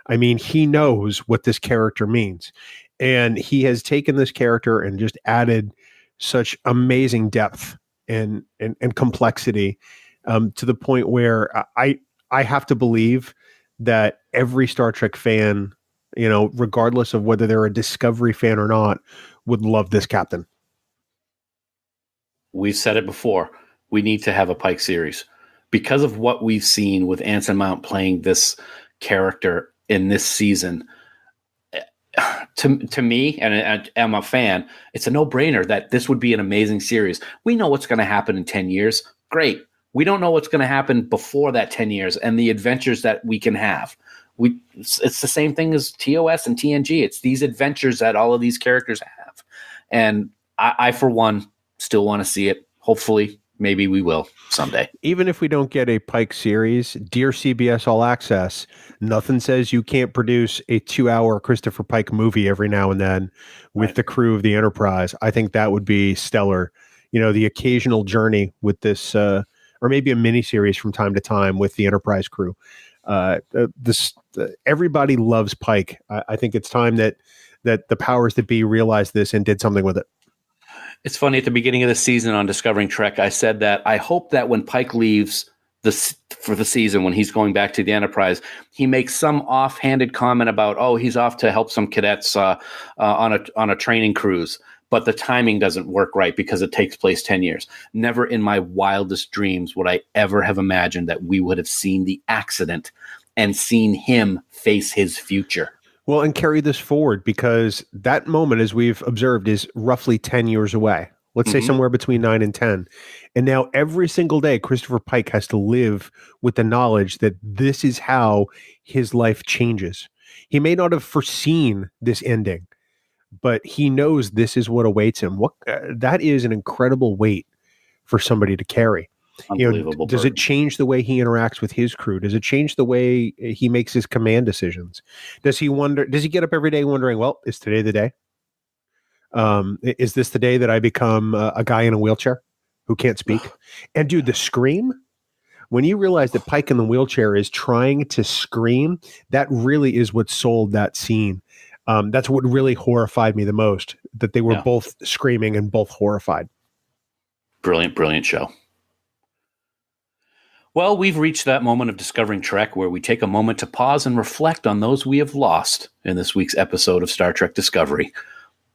I mean, he knows what this character means, and he has taken this character and just added such amazing depth and complexity to the point where I have to believe that every Star Trek fan, regardless of whether they're a Discovery fan or not, would love this captain. We've said it before. We need to have a Pike series because of what we've seen with Anson Mount playing this character in this season. To me, and I'm a fan, it's a no-brainer that this would be an amazing series. We know what's going to happen in 10 years. Great. We don't know what's going to happen before that 10 years and the adventures that we can have. It's the same thing as TOS and TNG. It's these adventures that all of these characters have. And I for one, still want to see it. Hopefully, maybe we will someday. Even if we don't get a Pike series, dear CBS All Access, nothing says you can't produce a 2-hour Christopher Pike movie every now and then with the crew of the Enterprise. I think that would be stellar. the occasional journey with this, or maybe a miniseries from time to time with the Enterprise crew. Everybody loves Pike. I think it's time that the powers that be realized this and did something with it. It's funny, at the beginning of the season on Discovering Trek, I said that I hope that when Pike leaves for the season, when he's going back to the Enterprise, he makes some offhanded comment about, he's off to help some cadets on a training cruise, but the timing doesn't work right because it takes place 10 years. Never in my wildest dreams would I ever have imagined that we would have seen the accident and seen him face his future. Well, and carry this forward, because that moment, as we've observed, is roughly 10 years away. Let's say somewhere between 9 and 10. And now every single day, Christopher Pike has to live with the knowledge that this is how his life changes. He may not have foreseen this ending, but he knows this is what awaits him. That is an incredible weight for somebody to carry. Unbelievable. Does it change the way he interacts with his crew? Does it change the way he makes his command decisions? Does he get up every day wondering, well, is today the day? Is this the day that I become a guy in a wheelchair who can't speak? And dude, the scream, when you realize that Pike in the wheelchair is trying to scream, that really is what sold that scene. That's what really horrified me the most, that they were both screaming and both horrified. Brilliant, brilliant show. Well, we've reached that moment of Discovering Trek where we take a moment to pause and reflect on those we have lost in this week's episode of Star Trek Discovery.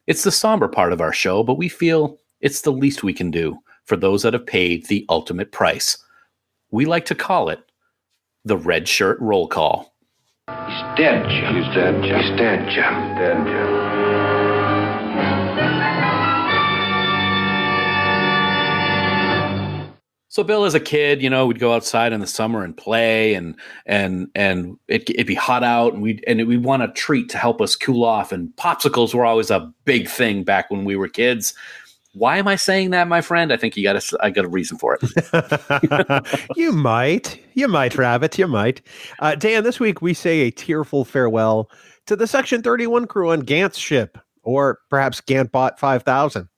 It's the somber part of our show, but we feel it's the least we can do for those that have paid the ultimate price. We like to call it the Red Shirt Roll Call. He's dead, Jim. He's dead, Jim. He's dead, Jim. He's dead, Jim. So Bill, as a kid, we'd go outside in the summer and play, and it'd be hot out, and we'd want a treat to help us cool off. And popsicles were always a big thing back when we were kids. Why am I saying that, my friend? I think I got a reason for it. You might, Rabbit, you might. Dan, this week we say a tearful farewell to the Section 31 crew on Gant's ship, or perhaps Gantbot 5000.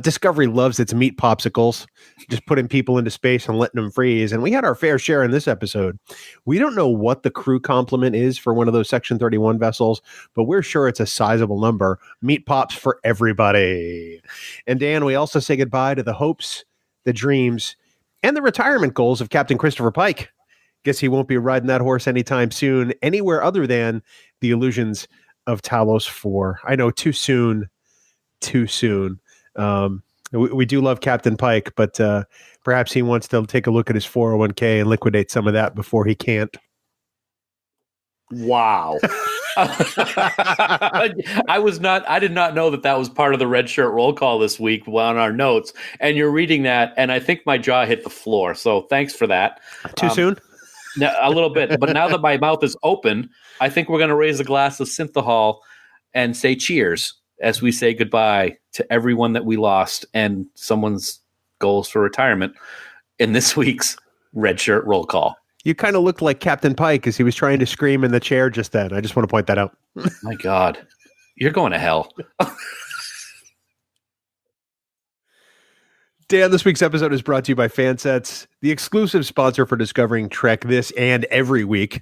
Discovery loves its meat popsicles, just putting people into space and letting them freeze. And we had our fair share in this episode. We don't know what the crew complement is for one of those Section 31 vessels, but we're sure it's a sizable number. Meat pops for everybody. And Dan, we also say goodbye to the hopes, the dreams, and the retirement goals of Captain Christopher Pike. Guess he won't be riding that horse anytime soon, anywhere other than the illusions of Talos 4. I know, too soon. We do love Captain Pike, but perhaps he wants to take a look at his 401k and liquidate some of that before he can't. Wow. I did not know that was part of the Red Shirt Roll Call this week on our notes. And you're reading that, and I think my jaw hit the floor. So thanks for that. Too soon? A little bit. But now that my mouth is open, I think we're going to raise a glass of synthahol and say cheers as we say goodbye to everyone that we lost and someone's goals for retirement in this week's Red Shirt Roll Call. You kind of looked like Captain Pike as he was trying to scream in the chair just then. I just want to point that out. My God, you're going to hell. Dan, this week's episode is brought to you by Fansets, the exclusive sponsor for Discovering Trek this and every week.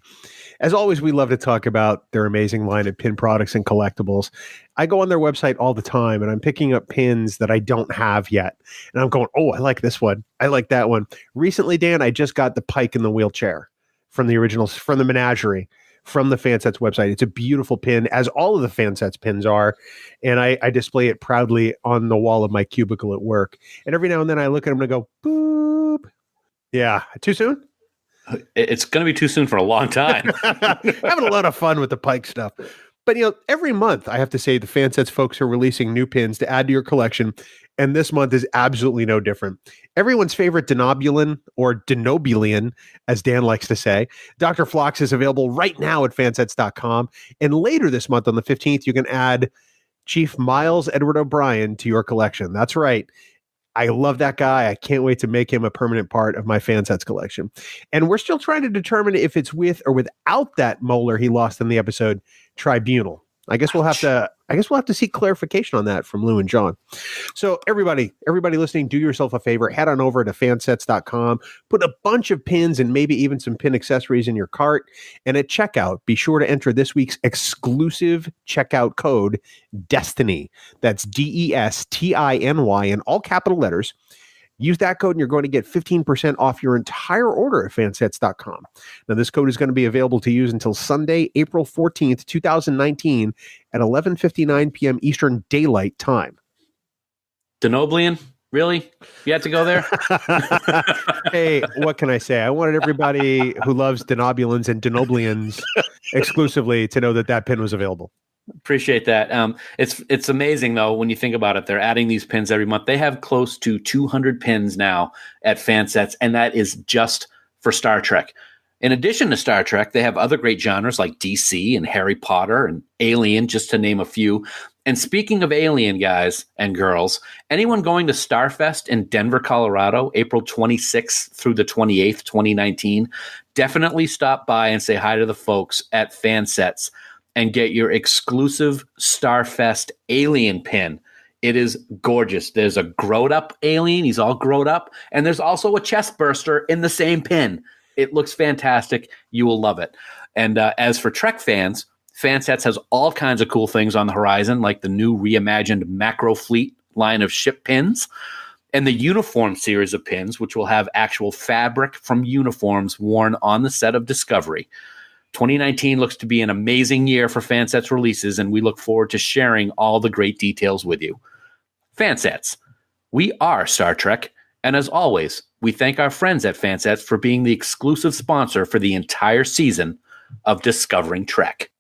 As always, we love to talk about their amazing line of pin products and collectibles. I go on their website all the time, and I'm picking up pins that I don't have yet. And I'm going, I like this one. I like that one. Recently, Dan, I just got the Pike in the wheelchair from the originals, from the Menagerie, from the Fansets website. It's a beautiful pin, as all of the Fansets pins are. And I display it proudly on the wall of my cubicle at work. And every now and then I look at them and I go, boop. Yeah. Too soon? It's going to be too soon for a long time. Having a lot of fun with the Pike stuff. But, every month, I have to say, the Fansets folks are releasing new pins to add to your collection. And this month is absolutely no different. Everyone's favorite Denobulan, or Denobulan, as Dan likes to say, Dr. Phlox is available right now at fansets.com. And later this month, on the 15th, you can add Chief Miles Edward O'Brien to your collection. That's right. I love that guy. I can't wait to make him a permanent part of my Fansets collection. And we're still trying to determine if it's with or without that molar he lost in the episode Tribunal. I guess we'll have to I guess we'll have to seek clarification on that from Lou and John. So everybody listening, do yourself a favor. Head on over to fansets.com. Put a bunch of pins and maybe even some pin accessories in your cart. And at checkout, be sure to enter this week's exclusive checkout code, DESTINY. That's DESTINY in all capital letters. Use that code and you're going to get 15% off your entire order at fansets.com. Now, this code is going to be available to use until Sunday, April 14th, 2019 at 11:59 p.m. Eastern Daylight Time. Denoblian? Really? You have to go there? Hey, what can I say? I wanted everybody who loves Denobulans and Denoblians exclusively to know that that pin was available. Appreciate that. It's amazing, though, when you think about it. They're adding these pins every month. They have close to 200 pins now at Fansets, and that is just for Star Trek. In addition to Star Trek, they have other great genres like DC and Harry Potter and Alien, just to name a few. And speaking of Alien, guys and girls, anyone going to Starfest in Denver, Colorado, April 26th through the 28th, 2019, definitely stop by and say hi to the folks at Fansets and get your exclusive Starfest Alien pin. It is gorgeous. There's a growed-up alien. He's all growed up. And there's also a chest burster in the same pin. It looks fantastic. You will love it. And as for Trek fans, Fansets has all kinds of cool things on the horizon, like the new reimagined Macro Fleet line of ship pins and the uniform series of pins, which will have actual fabric from uniforms worn on the set of Discovery. 2019 looks to be an amazing year for Fansets releases, and we look forward to sharing all the great details with you. Fansets, we are Star Trek, and as always, we thank our friends at Fansets for being the exclusive sponsor for the entire season of Discovering Trek.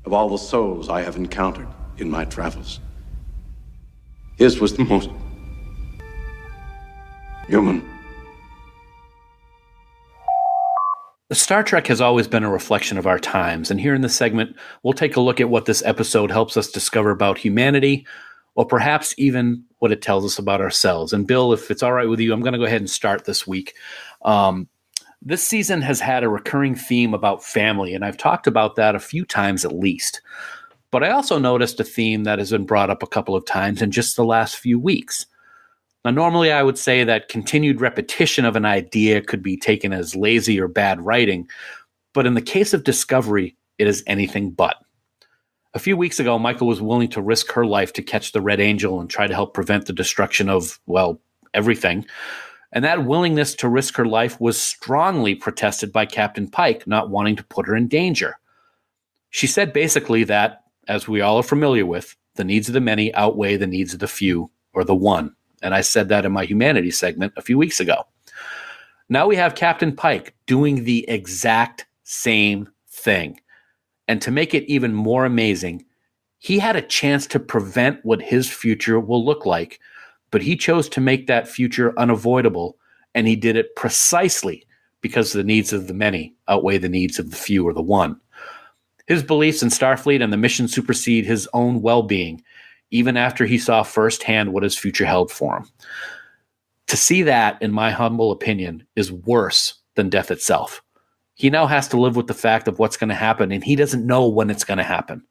Of all the souls I have encountered in my travels, his was the most human. Star Trek has always been a reflection of our times, and here in this segment, we'll take a look at what this episode helps us discover about humanity, or perhaps even what it tells us about ourselves. And Bill, if it's all right with you, I'm going to go ahead and start this week. This season has had a recurring theme about family, and I've talked about that a few times at least. But I also noticed a theme that has been brought up a couple of times in just the last few weeks. Now, normally I would say that continued repetition of an idea could be taken as lazy or bad writing, but in the case of Discovery, it is anything but. A few weeks ago, Michael was willing to risk her life to catch the Red Angel and try to help prevent the destruction of, well, everything. And that willingness to risk her life was strongly protested by Captain Pike, not wanting to put her in danger. She said basically that, as we all are familiar with, the needs of the many outweigh the needs of the few, or the one. And I said that in my humanities segment a few weeks ago. Now we have Captain Pike doing the exact same thing. And to make it even more amazing, he had a chance to prevent what his future will look like, but he chose to make that future unavoidable, and he did it precisely because the needs of the many outweigh the needs of the few or the one. His beliefs in Starfleet and the mission supersede his own well-being, even after he saw firsthand what his future held for him. To see that, in my humble opinion, is worse than death itself. He now has to live with the fact of what's going to happen, and he doesn't know when it's going to happen.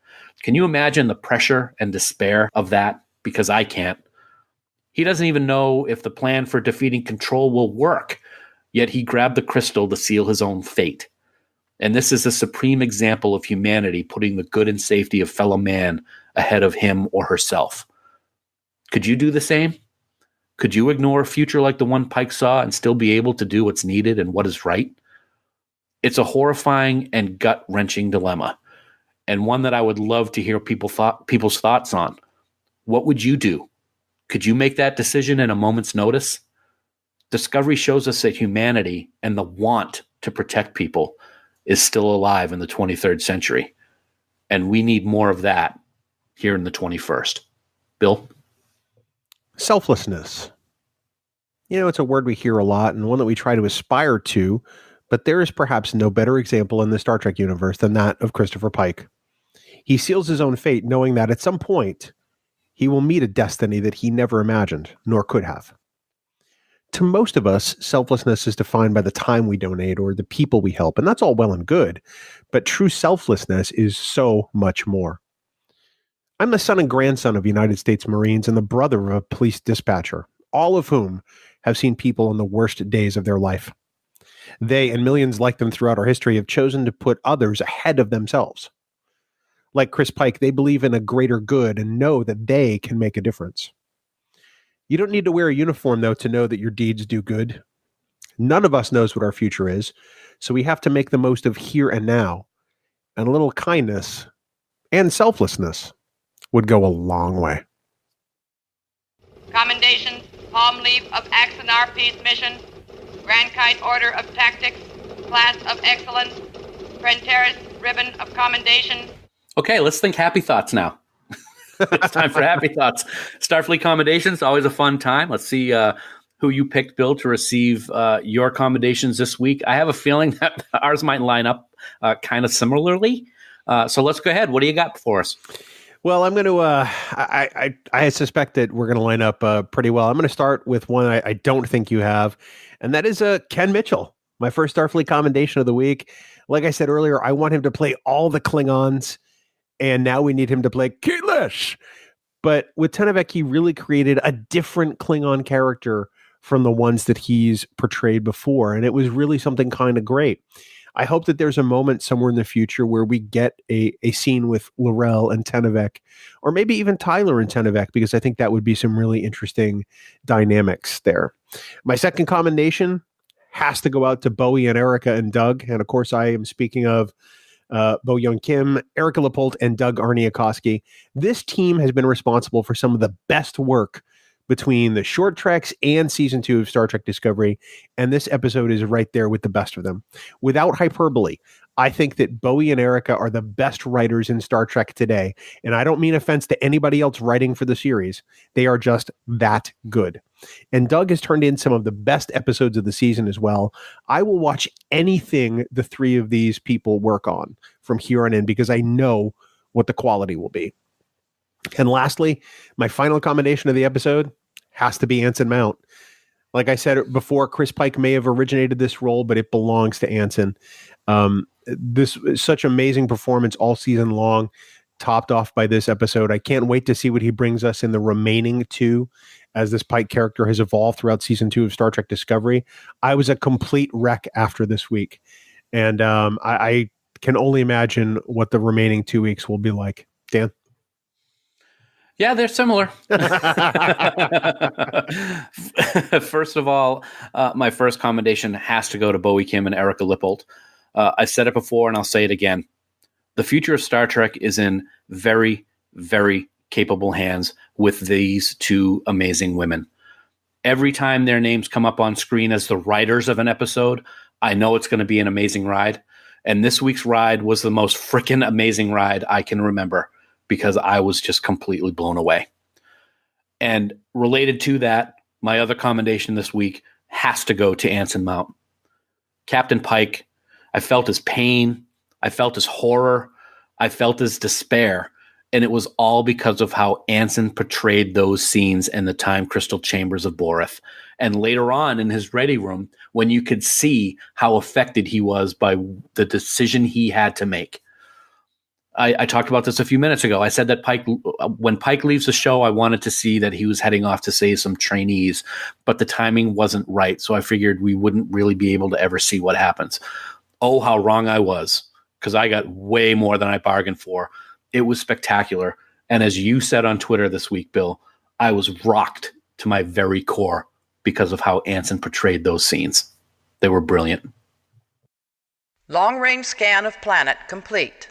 Can you imagine the pressure and despair of that? Because I can't. He doesn't even know if the plan for defeating Control will work, yet he grabbed the crystal to seal his own fate. And this is a supreme example of humanity putting the good and safety of fellow man ahead of him or herself. Could you do the same? Could you ignore a future like the one Pike saw and still be able to do what's needed and what is right? It's a horrifying and gut-wrenching dilemma, and one that I would love to hear people's thoughts on. What would you do? Could you make that decision in a moment's notice? Discovery shows us that humanity and the want to protect people is still alive in the 23rd century, and we need more of that here in the 21st. Bill? Selflessness. You know, it's a word we hear a lot and one that we try to aspire to, but there is perhaps no better example in the Star Trek universe than that of Christopher Pike. He seals his own fate knowing that at some point he will meet a destiny that he never imagined, nor could have. to most of us, selflessness is defined by the time we donate or the people we help, and that's all well and good. But true selflessness is so much more. I'm the son and grandson of United States Marines and the brother of a police dispatcher, all of whom have seen people on the worst days of their life. They and millions like them throughout our history have chosen to put others ahead of themselves. Like Chris Pike, they believe in a greater good and know that they can make a difference. You don't need to wear a uniform, though, to know that your deeds do good. None of us knows what our future is, so we have to make the most of here and now. And a little kindness and selflessness would go a long way. Commendations, palm leaf of Axonar Peace Mission, Grand Kite Order of Tactics, Class of Excellence, Prenteris Ribbon of Commendation. Okay, let's think happy thoughts now. It's time for happy thoughts. Starfleet commendations, always a fun time. Let's see who you picked, Bill, to receive your commendations this week. I have a feeling that ours might line up kind of similarly. So let's go ahead. What do you got for us? Well, I'm going to, I suspect that we're going to line up pretty well. I'm going to start with one I don't think you have, and that is Ken Mitchell, my first Starfleet commendation of the week. Like I said earlier, I want him to play all the Klingons, and now we need him to play Keyless. But with Tenevec, he really created a different Klingon character from the ones that he's portrayed before, and it was really something kind of great. I hope that there's a moment somewhere in the future where we get a scene with L'Rell and Tenevec, or maybe even Tyler and Tenevec, because I think that would be some really interesting dynamics there. My second commendation has to go out to Bowie and Erica and Doug. And of course, I am speaking of Bo Young Kim, Erica Lapolt, and Doug Arniakoski. This team has been responsible for some of the best work between the short treks and season 2 of Star Trek Discovery, and this episode is right there with the best of them. Without hyperbole, I think that Bowie and Erica are the best writers in Star Trek today, and I don't mean offense to anybody else writing for the series. They are just that good. And Doug has turned in some of the best episodes of the season as well. I will watch anything the three of these people work on from here on in, because I know what the quality will be. And lastly, my final commendation of the episode has to be Anson Mount. Like I said before, Chris Pike may have originated this role, but it belongs to Anson. This is such amazing performance all season long, topped off by this episode. I can't wait to see what he brings us in the remaining 2, as this Pike character has evolved throughout season 2 of Star Trek Discovery. I was a complete wreck after this week, and I can only imagine what the remaining 2 weeks will be like. Dan? Yeah, they're similar. First of all, my first commendation has to go to Bowie Kim and Erica Lippold. I've said it before and I'll say it again. The future of Star Trek is in very, very capable hands with these 2 amazing women. Every time their names come up on screen as the writers of an episode, I know it's going to be an amazing ride. And this week's ride was the most freaking amazing ride I can remember, because I was just completely blown away. And related to that, my other commendation this week has to go to Anson Mount. Captain Pike, I felt his pain, I felt his horror, I felt his despair, and it was all because of how Anson portrayed those scenes in the time crystal chambers of Boreth. And later on in his ready room, when you could see how affected he was by the decision he had to make. I talked about this a few minutes ago. I said that when Pike leaves the show, I wanted to see that he was heading off to save some trainees, but the timing wasn't right. So I figured we wouldn't really be able to ever see what happens. Oh, how wrong I was, because I got way more than I bargained for. It was spectacular. And as you said on Twitter this week, Bill, I was rocked to my very core because of how Anson portrayed those scenes. They were brilliant. Long-range scan of planet complete.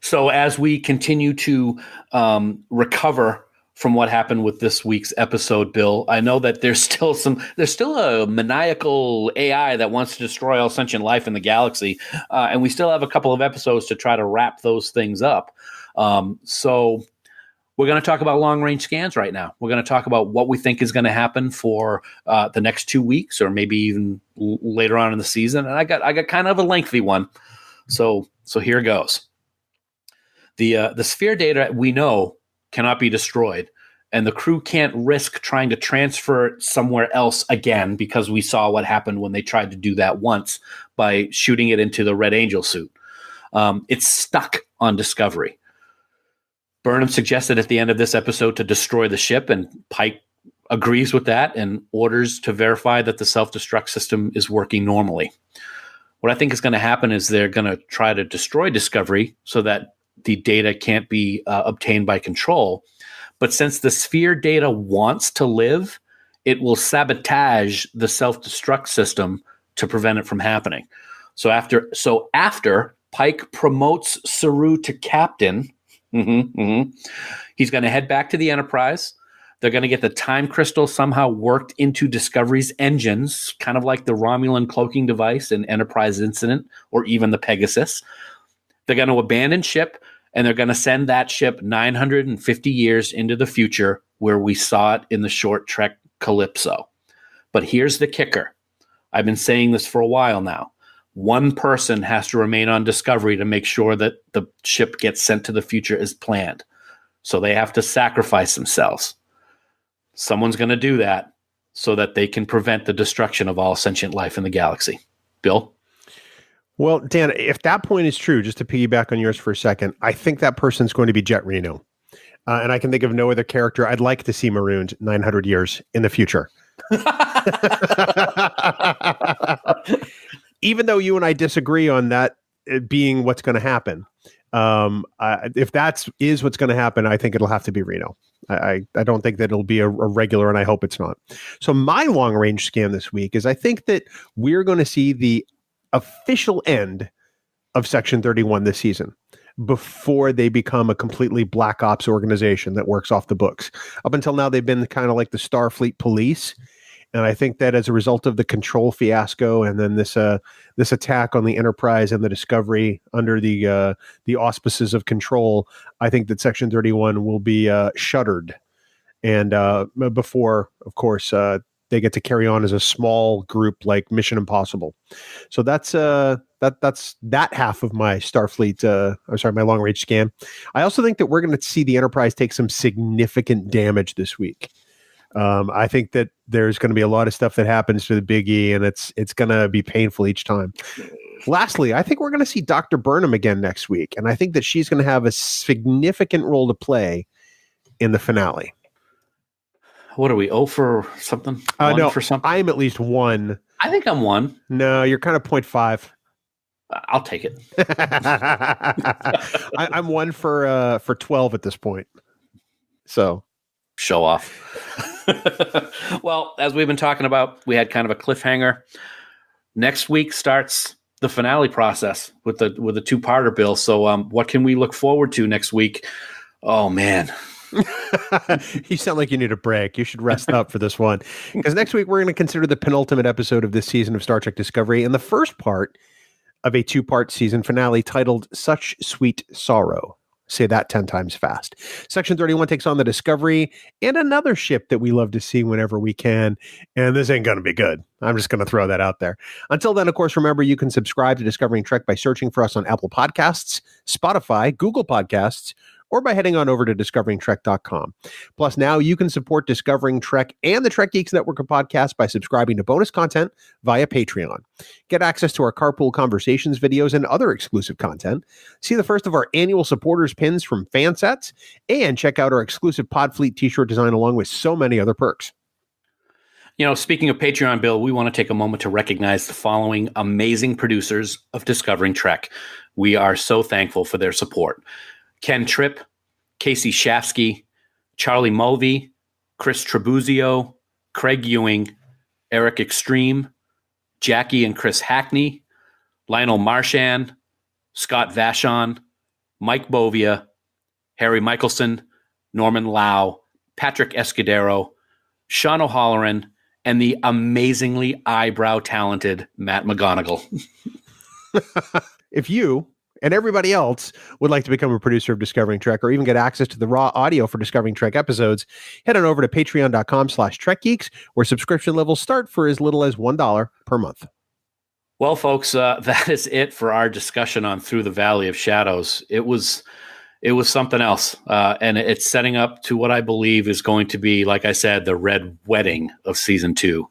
So as we continue to recover from what happened with this week's episode, Bill, I know that there's still a maniacal AI that wants to destroy all sentient life in the galaxy, and we still have a couple of episodes to try to wrap those things up. So we're going to talk about long-range scans right now. We're going to talk about what we think is going to happen for the next 2 weeks, or maybe even later on in the season. And I got kind of a lengthy one, so here goes. The sphere data we know cannot be destroyed, and the crew can't risk trying to transfer it somewhere else again, because we saw what happened when they tried to do that once by shooting it into the Red Angel suit. It's stuck on Discovery. Burnham suggested at the end of this episode to destroy the ship, and Pike agrees with that and orders to verify that the self-destruct system is working normally. What I think is going to happen is they're going to try to destroy Discovery so that the data can't be obtained by Control. But since the sphere data wants to live, it will sabotage the self-destruct system to prevent it from happening. So after Pike promotes Saru to captain, he's going to head back to the Enterprise. They're going to get the time crystal somehow worked into Discovery's engines, kind of like the Romulan cloaking device in Enterprise Incident, or even the Pegasus. They're going to abandon ship, and they're going to send that ship 950 years into the future, where we saw it in the short trek Calypso. But here's the kicker. I've been saying this for a while now. One person has to remain on Discovery to make sure that the ship gets sent to the future as planned. So they have to sacrifice themselves. Someone's going to do that so that they can prevent the destruction of all sentient life in the galaxy. Bill? Well, Dan, if that point is true, just to piggyback on yours for a second, I think that person's going to be Jett Reno. And I can think of no other character I'd like to see marooned 900 years in the future. Even though you and I disagree on that being what's going to happen, if that is what's going to happen, I think it'll have to be Reno. I don't think that it'll be a regular, and I hope it's not. So my long-range scan this week is I think that we're going to see the official end of Section 31 this season before they become a completely black ops organization that works off the books. Up until now, they've been kind of like the Starfleet police. And I think that as a result of the Control fiasco and then this attack on the Enterprise and the Discovery under the auspices of Control, I think that Section 31 will be shuttered. And before, of course, they get to carry on as a small group like Mission Impossible. So that's that half of my Starfleet, my long range scan. I also think that we're going to see the Enterprise take some significant damage this week. I think that there's going to be a lot of stuff that happens to the Big E, and it's going to be painful each time. Lastly, I think we're going to see Dr. Burnham again next week, and I think that she's going to have a significant role to play in the finale. What are we, 0 for something? No, for something? I'm at least 1. I think I'm 1. No, you're kind of 0.5. I'll take it. I'm 1 for 12 at this point. So show off. Well, as we've been talking about, we had kind of a cliffhanger. Next week starts the finale process with the 2-parter, Bill. So what can we look forward to next week? Oh, man. You sound like you need a break. You should rest up for this one. Because next week, we're going to consider the penultimate episode of this season of Star Trek Discovery and the first part of a 2-part season finale titled Such Sweet Sorrow. Say that 10 times fast. Section 31 takes on the Discovery and another ship that we love to see whenever we can. And this ain't going to be good. I'm just going to throw that out there. Until then, of course, remember, you can subscribe to Discovering Trek by searching for us on Apple Podcasts, Spotify, Google Podcasts, or by heading on over to discoveringtrek.com. Plus, now you can support Discovering Trek and the Trek Geeks network of podcasts by subscribing to bonus content via Patreon. Get access to our Carpool Conversations videos and other exclusive content. See the first of our annual supporters pins from Fansets, and check out our exclusive Podfleet t-shirt design along with so many other perks. You know, speaking of Patreon, Bill, we want to take a moment to recognize the following amazing producers of Discovering Trek. We are so thankful for their support. Ken Tripp, Casey Shafsky, Charlie Mulvey, Chris Trabuzio, Craig Ewing, Eric Extreme, Jackie and Chris Hackney, Lionel Marchand, Scott Vachon, Mike Bovia, Harry Michelson, Norman Lau, Patrick Escudero, Sean O'Halloran, and the amazingly eyebrow-talented Matt McGonigal. If you and everybody else would like to become a producer of Discovering Trek or even get access to the raw audio for Discovering Trek episodes, head on over to patreon.com/TrekGeeks, where subscription levels start for as little as $1 per month. Well, folks, that is it for our discussion on Through the Valley of Shadows. It was it was something else. And it's setting up to what I believe is going to be, like I said, the red wedding of season 2.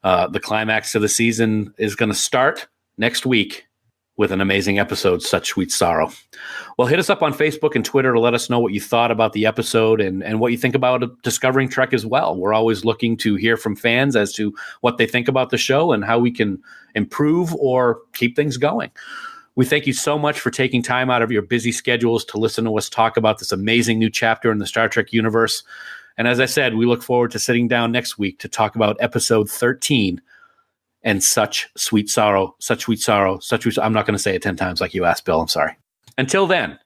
The climax of the season is going to start next week with an amazing episode, Such Sweet Sorrow. Well, hit us up on Facebook and Twitter to let us know what you thought about the episode and what you think about Discovering Trek as well. We're always looking to hear from fans as to what they think about the show and how we can improve or keep things going. We thank you so much for taking time out of your busy schedules to listen to us talk about this amazing new chapter in the Star Trek universe. And as I said, we look forward to sitting down next week to talk about episode 13 and Such Sweet Sorrow, Such Sweet Sorrow, Such Sweet Sorrow. I'm not going to say it 10 times like you asked, Bill. I'm sorry. Until then,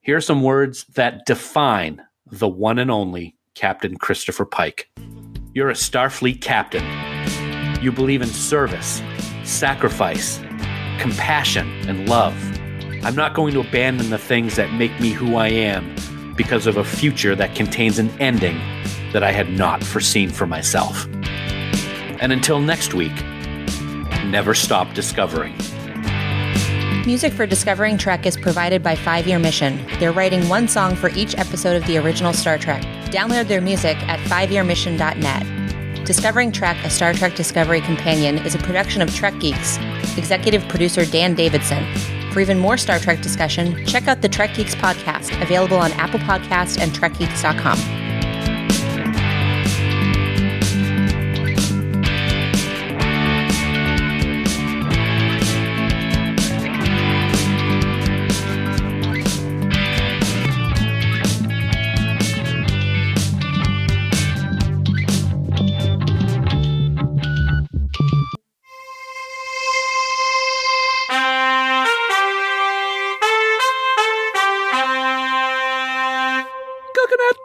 here are some words that define the one and only Captain Christopher Pike. You're a Starfleet captain. You believe in service, sacrifice, compassion, and love. I'm not going to abandon the things that make me who I am because of a future that contains an ending that I had not foreseen for myself. And until next week, never stop discovering. Music for Discovering Trek is provided by 5 Year Mission. They're writing one song for each episode of the original Star Trek. Download their music at 5yearmission.net. Discovering Trek, a Star Trek Discovery companion, is a production of Trek Geeks. Executive producer Dan Davidson. For even more Star Trek discussion, check out the Trek Geeks podcast, available on Apple Podcasts and TrekGeeks.com. Coconut.